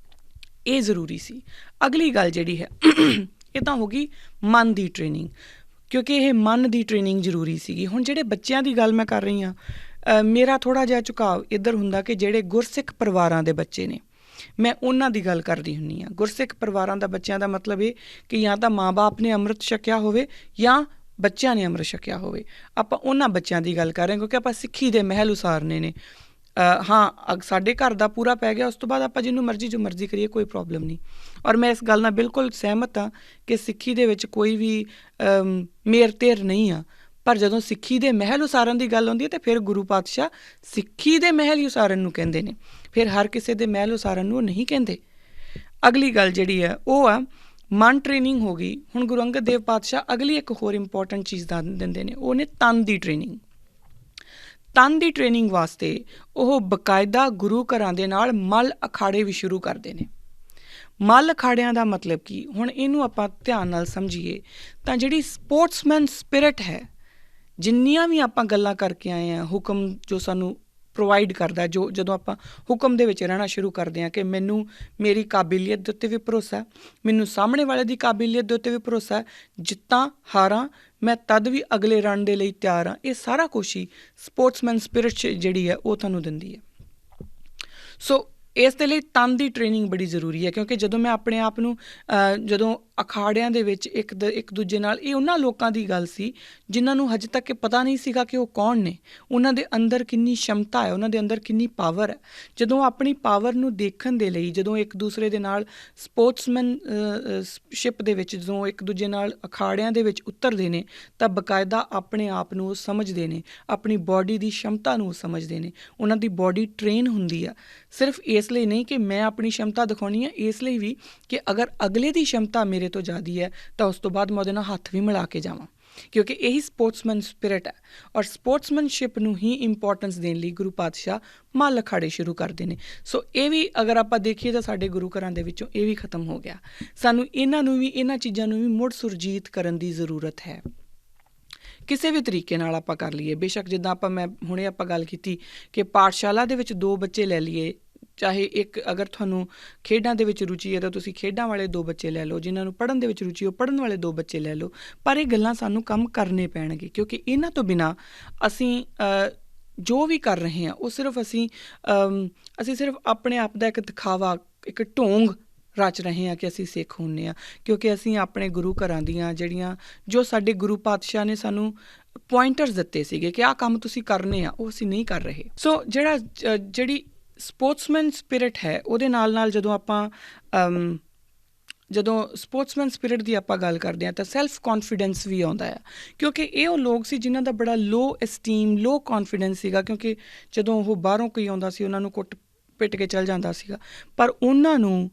ਇਹ ਜ਼ਰੂਰੀ ਸੀ। ਅਗਲੀ ਗੱਲ ਜਿਹੜੀ ਹੈ ਇਹ ਤਾਂ ਹੋ ਗਈ ਮਨ ਦੀ ਟ੍ਰੇਨਿੰਗ, ਕਿਉਂਕਿ ਇਹ ਮਨ ਦੀ ਟ੍ਰੇਨਿੰਗ ਜ਼ਰੂਰੀ ਸੀਗੀ। ਹੁਣ ਜਿਹੜੇ ਬੱਚਿਆਂ ਦੀ ਗੱਲ ਮੈਂ ਕਰ ਰਹੀ ਹਾਂ, ਮੇਰਾ ਥੋੜ੍ਹਾ ਜਿਹਾ ਝੁਕਾਅ ਇੱਧਰ ਹੁੰਦਾ ਕਿ ਜਿਹੜੇ ਗੁਰਸਿੱਖ ਪਰਿਵਾਰਾਂ ਦੇ ਬੱਚੇ ਨੇ, ਮੈਂ ਉਹਨਾਂ ਦੀ ਗੱਲ ਕਰਦੀ ਹੁੰਦੀ ਹਾਂ। ਗੁਰਸਿੱਖ ਪਰਿਵਾਰਾਂ ਦਾ ਬੱਚਿਆਂ ਦਾ ਮਤਲਬ ਇਹ ਕਿ ਜਾਂ ਤਾਂ ਮਾਂ ਬਾਪ ਨੇ ਅੰਮ੍ਰਿਤ ਛਕਿਆ ਹੋਵੇ ਜਾਂ ਬੱਚਿਆਂ ਨੇ ਅੰਮ੍ਰਿਤ ਛਕਿਆ ਹੋਵੇ। ਆਪਾਂ ਉਹਨਾਂ ਬੱਚਿਆਂ ਦੀ ਗੱਲ ਕਰ ਰਹੇ ਹਾਂ, ਕਿਉਂਕਿ ਆਪਾਂ ਸਿੱਖੀ ਦੇ ਮਹਿਲ ਉਸਾਰਨੇ ਨੇ। ਹਾਂ, ਸਾਡੇ ਘਰ ਦਾ ਪੂਰਾ ਪੈ ਗਿਆ, ਉਸ ਤੋਂ ਬਾਅਦ ਆਪਾਂ ਜਿਹਨੂੰ ਮਰਜ਼ੀ ਜੋ ਮਰਜ਼ੀ ਕਰੀਏ, ਕੋਈ ਪ੍ਰੋਬਲਮ ਨਹੀਂ। ਔਰ ਮੈਂ ਇਸ ਗੱਲ ਨਾਲ ਬਿਲਕੁਲ ਸਹਿਮਤ ਹਾਂ ਕਿ ਸਿੱਖੀ ਦੇ ਵਿੱਚ ਕੋਈ ਵੀ ਮੇਰ ਤੇਰ ਨਹੀਂ ਆ, ਪਰ ਜਦੋਂ ਸਿੱਖੀ ਦੇ ਮਹਿਲ ਉਸਾਰਨ ਦੀ ਗੱਲ ਆਉਂਦੀ ਹੈ ਤਾਂ ਫਿਰ ਗੁਰੂ ਪਾਤਸ਼ਾਹ ਸਿੱਖੀ ਦੇ ਮਹਿਲ ਹੀ ਉਸਾਰਨ ਨੂੰ ਕਹਿੰਦੇ ਨੇ, ਫਿਰ ਹਰ ਕਿਸੇ ਦੇ ਮਹਿਲ ਉਸਾਰਨ ਨੂੰ ਉਹ ਨਹੀਂ ਕਹਿੰਦੇ। ਅਗਲੀ ਗੱਲ ਜਿਹੜੀ ਹੈ ਉਹ ਆ ਮਨ ਟ੍ਰੇਨਿੰਗ ਹੋ ਗਈ। ਹੁਣ ਗੁਰੂ ਅੰਗਦ ਦੇਵ ਪਾਤਸ਼ਾਹ ਅਗਲੀ ਇੱਕ ਹੋਰ ਇੰਪੋਰਟੈਂਟ ਚੀਜ਼ ਦੱਸ ਦਿੰਦੇ ਨੇ, ਉਹ ਨੇ ਤਨ ਦੀ ਟ੍ਰੇਨਿੰਗ। ਤਨ ਦੀ ਟ੍ਰੇਨਿੰਗ ਵਾਸਤੇ ਉਹ ਬਕਾਇਦਾ ਗੁਰੂ ਘਰਾਂ ਦੇ ਨਾਲ ਮੱਲ ਅਖਾੜੇ ਵੀ ਸ਼ੁਰੂ ਕਰਦੇ ਨੇ। ਮੱਲ ਅਖਾੜਿਆਂ ਦਾ ਮਤਲਬ ਕੀ, ਹੁਣ ਇਹਨੂੰ ਆਪਾਂ ਧਿਆਨ ਨਾਲ ਸਮਝੀਏ ਤਾਂ ਜਿਹੜੀ ਸਪੋਰਟਸਮੈਨ ਸਪਿਰਿਟ ਹੈ, ਜਿੰਨੀਆਂ ਵੀ ਆਪਾਂ ਗੱਲਾਂ ਕਰਕੇ ਆਏ ਹਾਂ, ਹੁਕਮ ਜੋ ਸਾਨੂੰ ਪ੍ਰੋਵਾਈਡ ਕਰਦਾ, ਜਦੋਂ ਆਪਾਂ ਹੁਕਮ ਦੇ ਵਿੱਚ ਰਹਿਣਾ ਸ਼ੁਰੂ ਕਰਦੇ ਹਾਂ ਕਿ ਮੈਨੂੰ ਮੇਰੀ ਕਾਬਲੀਅਤ ਦੇ ਉੱਤੇ ਵੀ ਭਰੋਸਾ, ਮੈਨੂੰ ਸਾਹਮਣੇ ਵਾਲੇ ਦੀ ਕਾਬਲੀਅਤ ਦੇ ਉੱਤੇ ਵੀ ਭਰੋਸਾ, ਜਿੱਤਾਂ ਹਾਰਾਂ ਮੈਂ ਤਦ ਵੀ ਅਗਲੇ ਰਨ ਦੇ ਲਈ ਤਿਆਰ ਹਾਂ। ਇਹ ਸਾਰਾ ਕੁਛ ਹੀ ਸਪੋਰਟਸਮੈਨ ਸਪਿਰਿਟ ਜਿਹੜੀ ਹੈ ਉਹ ਤੁਹਾਨੂੰ ਦਿੰਦੀ ਹੈ। ਸੋ ਇਸ ਦੇ ਲਈ ਤਨ ਦੀ ਟ੍ਰੇਨਿੰਗ ਬੜੀ ਜ਼ਰੂਰੀ ਹੈ, ਕਿਉਂਕਿ ਜਦੋਂ ਮੈਂ ਆਪਣੇ ਆਪ ਨੂੰ ਜਦੋਂ ਅਖਾੜਿਆਂ ਦੇ ਵਿੱਚ ਇੱਕ ਦੂਜੇ ਨਾਲ, ਇਹ ਉਹਨਾਂ ਲੋਕਾਂ ਦੀ ਗੱਲ ਸੀ ਜਿਨ੍ਹਾਂ ਨੂੰ ਹਜੇ ਤੱਕ ਇਹ ਪਤਾ ਨਹੀਂ ਸੀਗਾ ਕਿ ਉਹ ਕੌਣ ਨੇ, ਉਹਨਾਂ ਦੇ ਅੰਦਰ ਕਿੰਨੀ ਸ਼ਮਤਾ ਹੈ, ਉਹਨਾਂ ਦੇ ਅੰਦਰ ਕਿੰਨੀ ਪਾਵਰ ਹੈ। ਜਦੋਂ ਆਪਣੀ ਪਾਵਰ ਨੂੰ ਦੇਖਣ ਦੇ ਲਈ, ਜਦੋਂ ਇੱਕ ਦੂਸਰੇ ਦੇ ਨਾਲ ਸਪੋਰਟਸਮੈਨਸ਼ਿਪ ਦੇ ਵਿੱਚ, ਜਦੋਂ ਇੱਕ ਦੂਜੇ ਨਾਲ ਅਖਾੜਿਆਂ ਦੇ ਵਿੱਚ ਉਤਰਦੇ ਨੇ, ਤਾਂ ਬਕਾਇਦਾ ਆਪਣੇ ਆਪ ਨੂੰ ਉਹ ਸਮਝਦੇ ਨੇ, ਆਪਣੀ ਬਾਡੀ ਦੀ ਸ਼ਮਤਾ ਨੂੰ ਉਹ ਸਮਝਦੇ ਨੇ। ਉਹਨਾਂ ਦੀ ਬਾਡੀ ਟ੍ਰੇਨ ਹੁੰਦੀ ਆ, ਸਿਰਫ ਇਸ ਲਈ ਨਹੀਂ ਕਿ ਮੈਂ ਆਪਣੀ ਸ਼ਮਤਾ ਦਿਖਾਉਣੀ ਹੈ, ਇਸ ਲਈ ਵੀ ਕਿ ਅਗਰ ਅਗਲੇ ਦੀ ਸ਼ਮਤਾ ਮੇਰੇ ਤੋਂ ਜ਼ਿਆਦਾ ਹੈ ਤਾਂ ਉਸ ਤੋਂ ਬਾਅਦ ਮੈਂ ਉਹਦੇ ਨਾਲ ਹੱਥ ਵੀ ਮਿਲਾ ਕੇ ਜਾਵਾਂ, ਕਿਉਂਕਿ ਇਹੀ ਸਪੋਰਟਸਮੈਨ ਸਪਿਰਿਟ ਹੈ। ਔਰ ਸਪੋਰਟਸਮੈਨਸ਼ਿਪ ਨੂੰ ਹੀ ਇੰਪੋਰਟੈਂਸ ਦੇਣ ਲਈ ਗੁਰੂ ਪਾਤਸ਼ਾਹ ਮੱਲ ਅਖਾੜੇ ਸ਼ੁਰੂ ਕਰਦੇ ਨੇ। ਸੋ ਇਹ ਵੀ ਅਗਰ ਆਪਾਂ ਦੇਖੀਏ ਤਾਂ ਸਾਡੇ ਗੁਰੂ ਘਰਾਂ ਦੇ ਵਿੱਚੋਂ ਇਹ ਵੀ ਖਤਮ ਹੋ ਗਿਆ। ਸਾਨੂੰ ਇਹਨਾਂ ਚੀਜ਼ਾਂ ਨੂੰ ਵੀ ਮੁੜ ਸੁਰਜੀਤ ਕਰਨ ਦੀ ਜ਼ਰੂਰਤ ਹੈ, ਕਿਸੇ ਵੀ ਤਰੀਕੇ ਨਾਲ ਆਪਾਂ ਕਰ ਲਈਏ। ਬੇਸ਼ੱਕ ਜਿੱਦਾਂ ਮੈਂ ਹੁਣੇ ਗੱਲ ਕੀਤੀ ਕਿ ਪਾਠਸ਼ਾਲਾ ਦੇ ਵਿੱਚ 2 ਬੱਚੇ ਲੈ ਲਈਏ, ਚਾਹੇ ਇੱਕ, ਅਗਰ ਤੁਹਾਨੂੰ ਖੇਡਾਂ ਦੇ ਵਿੱਚ ਰੁਚੀ ਹੈ ਤਾਂ ਤੁਸੀਂ ਖੇਡਾਂ ਵਾਲੇ 2 ਬੱਚੇ ਲੈ ਲਓ, ਜਿਨ੍ਹਾਂ ਨੂੰ ਪੜ੍ਹਨ ਦੇ ਵਿੱਚ ਰੁਚੀ ਉਹ ਪੜ੍ਹਨ ਵਾਲੇ 2 ਬੱਚੇ ਲੈ ਲਓ। ਪਰ ਇਹ ਗੱਲਾਂ ਸਾਨੂੰ ਕੰਮ ਕਰਨੇ ਪੈਣਗੇ, ਕਿਉਂਕਿ ਇਹਨਾਂ ਤੋਂ ਬਿਨਾਂ ਅਸੀਂ ਜੋ ਵੀ ਕਰ ਰਹੇ ਹਾਂ ਉਹ ਸਿਰਫ ਅਸੀਂ ਸਿਰਫ ਆਪਣੇ ਆਪ ਦਾ ਇੱਕ ਦਿਖਾਵਾ, ਇੱਕ ਢੋਂਗ ਰਚ ਰਹੇ ਹਾਂ ਕਿ ਅਸੀਂ ਸਿੱਖ ਹੁੰਦੇ ਹਾਂ, ਕਿਉਂਕਿ ਅਸੀਂ ਆਪਣੇ ਗੁਰੂ ਘਰਾਂ ਦੀਆਂ ਜੋ ਸਾਡੇ ਗੁਰੂ ਪਾਤਸ਼ਾਹ ਨੇ ਸਾਨੂੰ ਪੁਆਇੰਟਰਸ ਦਿੱਤੇ ਸੀਗੇ ਕਿ ਆਹ ਕੰਮ ਤੁਸੀਂ ਕਰਨੇ ਆ, ਉਹ ਅਸੀਂ ਨਹੀਂ ਕਰ ਰਹੇ। ਸੋ ਜਿਹੜੀ ਸਪੋਰਟਸਮੈਨ ਸਪਿਰਿਟ ਹੈ, ਉਹਦੇ ਨਾਲ ਜਦੋਂ ਸਪੋਰਟਸਮੈਨ ਸਪਿਰਿਟ ਦੀ ਆਪਾਂ ਗੱਲ ਕਰਦੇ ਹਾਂ ਤਾਂ ਸੈਲਫ ਕੌਨਫੀਡੈਂਸ ਵੀ ਆਉਂਦਾ ਆ, ਕਿਉਂਕਿ ਇਹ ਉਹ ਲੋਕ ਸੀ ਜਿਨ੍ਹਾਂ ਦਾ ਬੜਾ ਲੋ ਐਸਟੀਮ, ਲੋ ਕੌਨਫੀਡੈਂਸ ਸੀਗਾ, ਕਿਉਂਕਿ ਜਦੋਂ ਉਹ ਬਾਹਰੋਂ ਕੋਈ ਆਉਂਦਾ ਸੀ ਉਹਨਾਂ ਨੂੰ ਕੁੱਟ ਪਿੱਟ ਕੇ ਚੱਲ ਜਾਂਦਾ ਸੀਗਾ। ਪਰ ਉਹਨਾਂ ਨੂੰ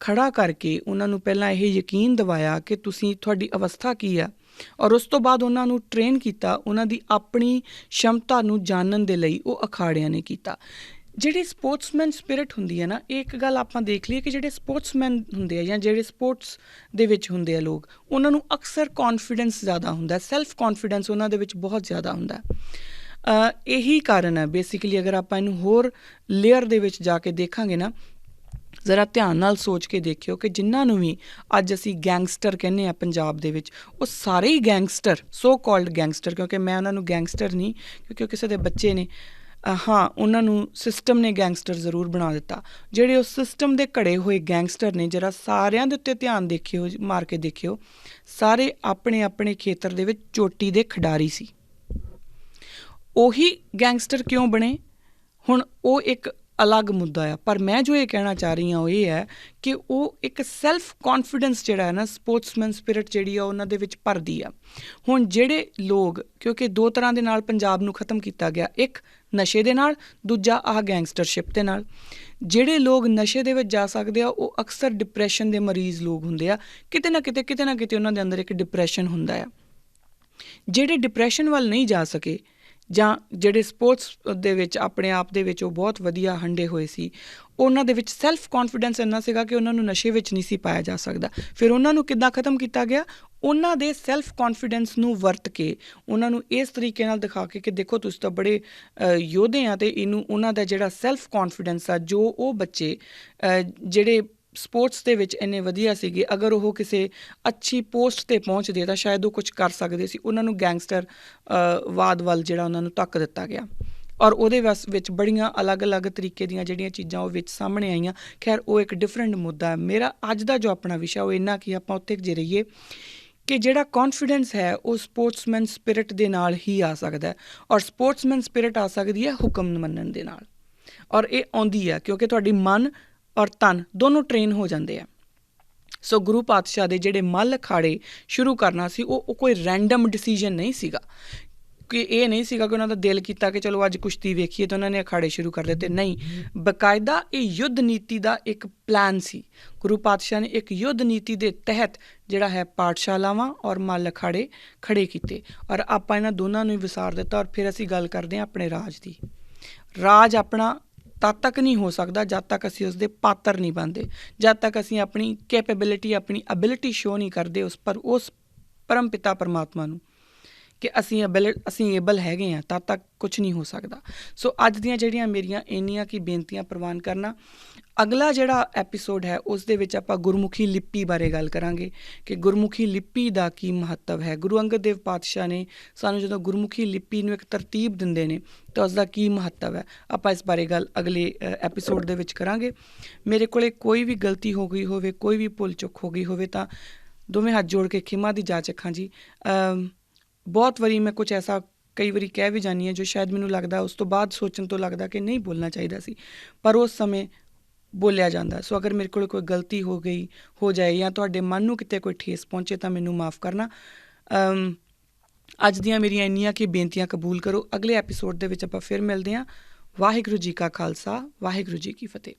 ਖੜਾ ਕਰਕੇ ਉਹਨਾਂ ਨੂੰ ਪਹਿਲਾਂ ਇਹ ਯਕੀਨ ਦਿਵਾਇਆ ਕਿ ਤੁਹਾਡੀ ਅਵਸਥਾ ਕੀ ਆ, ਔਰ ਉਸ ਤੋਂ ਬਾਅਦ ਉਹਨਾਂ ਨੂੰ ਟ੍ਰੇਨ ਕੀਤਾ, ਉਹਨਾਂ ਦੀ ਆਪਣੀ ਸ਼ਮਤਾ ਨੂੰ ਜਾਣਨ ਦੇ ਲਈ ਉਹ ਅਖਾੜਿਆਂ ਨੇ ਕੀਤਾ। ਜਿਹੜੀ ਸਪੋਰਟਸਮੈਨ ਸਪਿਰਿਟ ਹੁੰਦੀ ਹੈ ਨਾ, ਇਹ ਇੱਕ ਗੱਲ ਆਪਾਂ ਦੇਖ ਲਈਏ ਕਿ ਜਿਹੜੇ ਸਪੋਰਟਸਮੈਨ ਹੁੰਦੇ ਆ ਜਾਂ ਜਿਹੜੇ ਸਪੋਰਟਸ ਦੇ ਵਿੱਚ ਹੁੰਦੇ ਆ ਲੋਕ, ਉਹਨਾਂ ਨੂੰ ਅਕਸਰ ਕੌਨਫੀਡੈਂਸ ਜ਼ਿਆਦਾ ਹੁੰਦਾ, ਸੈਲਫ ਕੌਨਫੀਡੈਂਸ ਉਹਨਾਂ ਦੇ ਵਿੱਚ ਬਹੁਤ ਜ਼ਿਆਦਾ ਹੁੰਦਾ। ਇਹੀ ਕਾਰਨ ਹੈ ਬੇਸਿਕਲੀ। ਅਗਰ ਆਪਾਂ ਇਹਨੂੰ ਹੋਰ ਲੇਅਰ ਦੇ ਵਿੱਚ ਜਾ ਕੇ ਦੇਖਾਂਗੇ ਨਾ, ਜ਼ਰਾ ਧਿਆਨ ਨਾਲ ਸੋਚ ਕੇ ਦੇਖਿਓ ਕਿ ਜਿਨ੍ਹਾਂ ਨੂੰ ਵੀ ਅੱਜ ਅਸੀਂ ਗੈਂਗਸਟਰ ਕਹਿੰਦੇ ਹਾਂ ਪੰਜਾਬ ਦੇ ਵਿੱਚ, ਉਹ ਸਾਰੇ ਹੀ ਗੈਂਗਸਟਰ, ਸੋ ਕਾਲਡ ਗੈਂਗਸਟਰ, ਕਿਉਂਕਿ ਮੈਂ ਉਹਨਾਂ ਨੂੰ ਗੈਂਗਸਟਰ ਨਹੀਂ, ਕਿਉਂਕਿ ਉਹ ਕਿਸੇ ਦੇ ਬੱਚੇ ਨੇ, ਹਾਂ ਉਹਨਾਂ ਨੂੰ ਸਿਸਟਮ ਨੇ ਗੈਂਗਸਟਰ ਜ਼ਰੂਰ ਬਣਾ ਦਿੱਤਾ। ਜਿਹੜੇ ਉਸ ਸਿਸਟਮ ਦੇ ਘੜੇ ਹੋਏ ਗੈਂਗਸਟਰ ਨੇ, ਜਰਾ ਸਾਰਿਆਂ ਦੇ ਉੱਤੇ ਧਿਆਨ ਦੇਖਿਓ, ਮਾਰ ਕੇ ਦੇਖਿਓ, ਸਾਰੇ ਆਪਣੇ ਆਪਣੇ ਖੇਤਰ ਦੇ ਵਿੱਚ ਚੋਟੀ ਦੇ ਖਿਡਾਰੀ ਸੀ। ਉਹੀ ਗੈਂਗਸਟਰ ਕਿਉਂ ਬਣੇ, ਹੁਣ ਉਹ ਇੱਕ ਅਲੱਗ ਮੁੱਦਾ ਆ। ਪਰ ਮੈਂ ਜੋ ਇਹ ਕਹਿਣਾ ਚਾਹ ਰਹੀ ਹਾਂ ਉਹ ਇਹ ਹੈ ਕਿ ਉਹ ਇੱਕ ਸੈਲਫ ਕੌਨਫੀਡੈਂਸ ਜਿਹੜਾ ਹੈ ਨਾ, ਸਪੋਰਟਸਮੈਨ ਸਪਿਰਿਟ ਜਿਹੜੀ ਆ ਉਹਨਾਂ ਦੇ ਵਿੱਚ ਭਰਦੀ ਆ। ਹੁਣ ਜਿਹੜੇ ਲੋਕ, ਕਿਉਂਕਿ 2 ਤਰ੍ਹਾਂ ਦੇ ਨਾਲ ਪੰਜਾਬ ਨੂੰ ਖ਼ਤਮ ਕੀਤਾ ਗਿਆ, ਇੱਕ ਨਸ਼ੇ ਦੇ ਨਾਲ, ਦੂਜਾ ਆਹ ਗੈਂਗਸਟਰਸ਼ਿਪ ਦੇ ਨਾਲ। ਜਿਹੜੇ ਲੋਕ ਨਸ਼ੇ ਦੇ ਵਿੱਚ ਜਾ ਸਕਦੇ ਆ ਉਹ ਅਕਸਰ ਡਿਪਰੈਸ਼ਨ ਦੇ ਮਰੀਜ਼ ਲੋਕ ਹੁੰਦੇ ਆ, ਕਿਤੇ ਨਾ ਕਿਤੇ ਉਹਨਾਂ ਦੇ ਅੰਦਰ ਇੱਕ ਡਿਪਰੈਸ਼ਨ ਹੁੰਦਾ ਆ। ਜਿਹੜੇ ਡਿਪਰੈਸ਼ਨ ਵੱਲ ਨਹੀਂ ਜਾ ਸਕੇ, ਜਾਂ ਜਿਹੜੇ ਸਪੋਰਟਸ ਦੇ ਵਿੱਚ ਆਪਣੇ ਆਪ ਦੇ ਵਿੱਚ ਉਹ ਬਹੁਤ ਵਧੀਆ ਹੰਡੇ ਹੋਏ ਸੀ, ਉਹਨਾਂ ਦੇ ਵਿੱਚ ਸੈਲਫ ਕੌਨਫੀਡੈਂਸ ਇੰਨਾ ਸੀਗਾ ਕਿ ਉਹਨਾਂ ਨੂੰ ਨਸ਼ੇ ਵਿੱਚ ਨਹੀਂ ਸੀ ਪਾਇਆ ਜਾ ਸਕਦਾ। ਫਿਰ ਉਹਨਾਂ ਨੂੰ ਕਿੱਦਾਂ ਖ਼ਤਮ ਕੀਤਾ ਗਿਆ? ਉਹਨਾਂ ਦੇ ਸੈਲਫ ਕੌਨਫੀਡੈਂਸ ਨੂੰ ਵਰਤ ਕੇ, ਉਹਨਾਂ ਨੂੰ ਇਸ ਤਰੀਕੇ ਨਾਲ ਦਿਖਾ ਕੇ ਕਿ ਦੇਖੋ ਤੁਸੀਂ ਤਾਂ ਬੜੇ ਯੋਧੇ ਆ, ਅਤੇ ਉਹਨਾਂ ਦਾ ਜਿਹੜਾ ਸੈਲਫ ਕੌਨਫੀਡੈਂਸ ਆ, ਜੋ ਉਹ ਬੱਚੇ ਜਿਹੜੇ ਸਪੋਰਟਸ ਦੇ ਵਿੱਚ ਇੰਨੇ ਵਧੀਆ ਸੀਗੇ, ਅਗਰ ਉਹ ਕਿਸੇ ਅੱਛੀ ਪੋਸਟ 'ਤੇ ਪਹੁੰਚਦੇ ਤਾਂ ਸ਼ਾਇਦ ਉਹ ਕੁਛ ਕਰ ਸਕਦੇ ਸੀ। ਉਹਨਾਂ ਨੂੰ ਗੈਂਗਸਟਰ ਵਾਦ ਵੱਲ ਜਿਹੜਾ ਉਹਨਾਂ ਨੂੰ ਧੱਕ ਦਿੱਤਾ ਗਿਆ, ਔਰ ਉਹਦੇ ਵਿੱਚ ਬੜੀਆਂ ਅਲੱਗ-ਅਲੱਗ ਤਰੀਕੇ ਦੀਆਂ ਜਿਹੜੀਆਂ ਚੀਜ਼ਾਂ ਉਹ ਵਿੱਚ ਸਾਹਮਣੇ ਆਈਆਂ। ਖੈਰ ਉਹ ਇੱਕ ਡਿਫਰੈਂਟ ਮੁੱਦਾ ਹੈ। ਮੇਰਾ ਅੱਜ ਦਾ ਜੋ ਆਪਣਾ ਵਿਸ਼ਾ ਉਹ ਇੰਨਾ ਕਿ ਆਪਾਂ ਉੱਥੇ ਜੇ ਰਹੀਏ ਕਿ ਜਿਹੜਾ ਕੌਨਫੀਡੈਂਸ ਹੈ ਉਹ ਸਪੋਰਟਸਮੈਨ ਸਪਿਰਿਟ ਦੇ ਨਾਲ ਹੀ ਆ ਸਕਦਾ, ਔਰ ਸਪੋਰਟਸਮੈਨ ਸਪਿਰਿਟ ਆ ਸਕਦੀ ਹੈ ਹੁਕਮ ਮੰਨਣ ਦੇ ਨਾਲ। ਔਰ ਇਹ ਆਉਂਦੀ ਹੈ ਕਿਉਂਕਿ ਤੁਹਾਡੀ ਮਨ ਔਰ ਤਨ ਦੋਨੋਂ ਟ੍ਰੇਨ ਹੋ ਜਾਂਦੇ ਆ। ਸੋ ਗੁਰੂ ਪਾਤਸ਼ਾਹ ਦੇ ਜਿਹੜੇ ਮੱਲ ਅਖਾੜੇ ਸ਼ੁਰੂ ਕਰਨਾ ਸੀ, ਉਹ ਕੋਈ ਰੈਂਡਮ ਡਿਸੀਜਨ ਨਹੀਂ ਸੀਗਾ, ਕਿ ਇਹ ਨਹੀਂ ਸੀਗਾ ਕਿ ਉਹਨਾਂ ਦਾ ਦਿਲ ਕੀਤਾ ਕਿ ਚਲੋ ਅੱਜ ਕੁਸ਼ਤੀ ਵੇਖੀਏ ਤਾਂ ਉਹਨਾਂ ਨੇ ਅਖਾੜੇ ਸ਼ੁਰੂ ਕਰ ਦਿੱਤੇ। ਨਹੀਂ, ਬਕਾਇਦਾ ਇਹ ਯੁੱਧ ਨੀਤੀ ਦਾ ਇੱਕ ਪਲਾਨ ਸੀ। ਗੁਰੂ ਪਾਤਸ਼ਾਹ ਨੇ ਇੱਕ ਯੁੱਧ ਨੀਤੀ ਦੇ ਤਹਿਤ ਜਿਹੜਾ ਹੈ ਪਾਠਸ਼ਾਲਾਵਾਂ ਔਰ ਮੱਲ ਅਖਾੜੇ ਖੜੇ ਕੀਤੇ, ਔਰ ਆਪਾਂ ਇਹਨਾਂ ਦੋਨਾਂ ਨੂੰ ਹੀ ਵਿਸਾਰ ਦਿੱਤਾ। ਔਰ ਫਿਰ ਅਸੀਂ ਗੱਲ ਕਰਦੇ ਹਾਂ ਆਪਣੇ ਰਾਜ ਦੀ। ਰਾਜ ਆਪਣਾ ਤਦ ਤੱਕ ਨਹੀਂ ਹੋ ਸਕਦਾ ਜਦ ਤੱਕ ਅਸੀਂ ਉਸਦੇ ਪਾਤਰ ਨਹੀਂ ਬਣਦੇ, ਜਦ ਤੱਕ ਅਸੀਂ ਆਪਣੀ ਕੈਪੇਬਿਲਿਟੀ, ਆਪਣੀ ਐਬਿਲਿਟੀ ਸ਼ੋਅ ਨਹੀਂ ਕਰਦੇ ਉਸ ਪਰਮ ਪਿਤਾ ਪਰਮਾਤਮਾ ਨੂੰ ਕਿ ਅਸੀਂ ਏਬਲ ਹੈਗੇ ਹਾਂ, ਤਦ ਤੱਕ ਕੁਛ ਨਹੀਂ ਹੋ ਸਕਦਾ। ਸੋ ਅੱਜ ਦੀਆਂ ਜਿਹੜੀਆਂ ਮੇਰੀਆਂ ਇੰਨੀਆਂ ਕੀ ਬੇਨਤੀਆਂ ਪ੍ਰਵਾਨ ਕਰਨਾ। ਅਗਲਾ ਜਿਹੜਾ ਐਪੀਸੋਡ ਹੈ ਉਸ ਦੇ ਵਿੱਚ ਆਪਾਂ ਗੁਰਮੁਖੀ ਲਿਪੀ ਬਾਰੇ ਗੱਲ ਕਰਾਂਗੇ ਕਿ ਗੁਰਮੁਖੀ ਲਿਪੀ ਦਾ ਕੀ ਮਹੱਤਵ ਹੈ। ਗੁਰੂ ਅੰਗਦ ਦੇਵ ਪਾਤਸ਼ਾਹ ਨੇ ਸਾਨੂੰ ਜਦੋਂ ਗੁਰਮੁਖੀ ਲਿਪੀ ਨੂੰ ਇੱਕ ਤਰਤੀਬ ਦਿੰਦੇ ਨੇ ਤਾਂ ਉਸਦਾ ਕੀ ਮਹੱਤਵ ਹੈ, ਆਪਾਂ ਇਸ ਬਾਰੇ ਗੱਲ ਅਗਲੇ ਐਪੀਸੋਡ ਦੇ ਵਿੱਚ ਕਰਾਂਗੇ। ਮੇਰੇ ਕੋਲ ਕੋਈ ਵੀ ਗਲਤੀ ਹੋ ਗਈ ਹੋਵੇ, ਕੋਈ ਵੀ ਭੁੱਲ ਚੁੱਕ ਹੋ ਗਈ ਹੋਵੇ ਤਾਂ ਦੋਵੇਂ ਹੱਥ ਜੋੜ ਕੇ ਖਿਮਾ ਦੀ ਜਾਚ ਅੱਖਾਂ ਜੀ। ਬਹੁਤ ਵਾਰੀ ਮੈਂ ਕੁਝ ਐਸਾ ਕਈ ਵਾਰੀ ਕਹਿ ਵੀ ਜਾਂਦੀ ਹਾਂ ਜੋ ਸ਼ਾਇਦ ਮੈਨੂੰ ਲੱਗਦਾ ਉਸ ਤੋਂ ਬਾਅਦ ਸੋਚਣ ਤੋਂ ਲੱਗਦਾ ਕਿ ਨਹੀਂ ਬੋਲਣਾ ਚਾਹੀਦਾ ਸੀ, ਪਰ ਉਸ ਸਮੇਂ ਬੋਲਿਆ ਜਾਂਦਾ। ਸੋ ਅਗਰ ਮੇਰੇ ਕੋਲ ਕੋਈ ਗਲਤੀ ਹੋ ਜਾਏ ਜਾਂ ਤੁਹਾਡੇ ਮਨ ਨੂੰ ਕਿਤੇ ਕੋਈ ਠੇਸ ਪਹੁੰਚੇ ਤਾਂ ਮੈਨੂੰ ਮਾਫ਼ ਕਰਨਾ। ਅੱਜ ਦੀਆਂ ਮੇਰੀਆਂ ਇੰਨੀਆਂ ਕਿ ਬੇਨਤੀਆਂ ਕਬੂਲ ਕਰੋ। ਅਗਲੇ ਐਪੀਸੋਡ ਦੇ ਵਿੱਚ ਆਪਾਂ ਫਿਰ ਮਿਲਦੇ ਹਾਂ। ਵਾਹਿਗੁਰੂ ਜੀ ਕਾ ਖਾਲਸਾ, ਵਾਹਿਗੁਰੂ ਜੀ ਕੀ ਫਤਿਹ।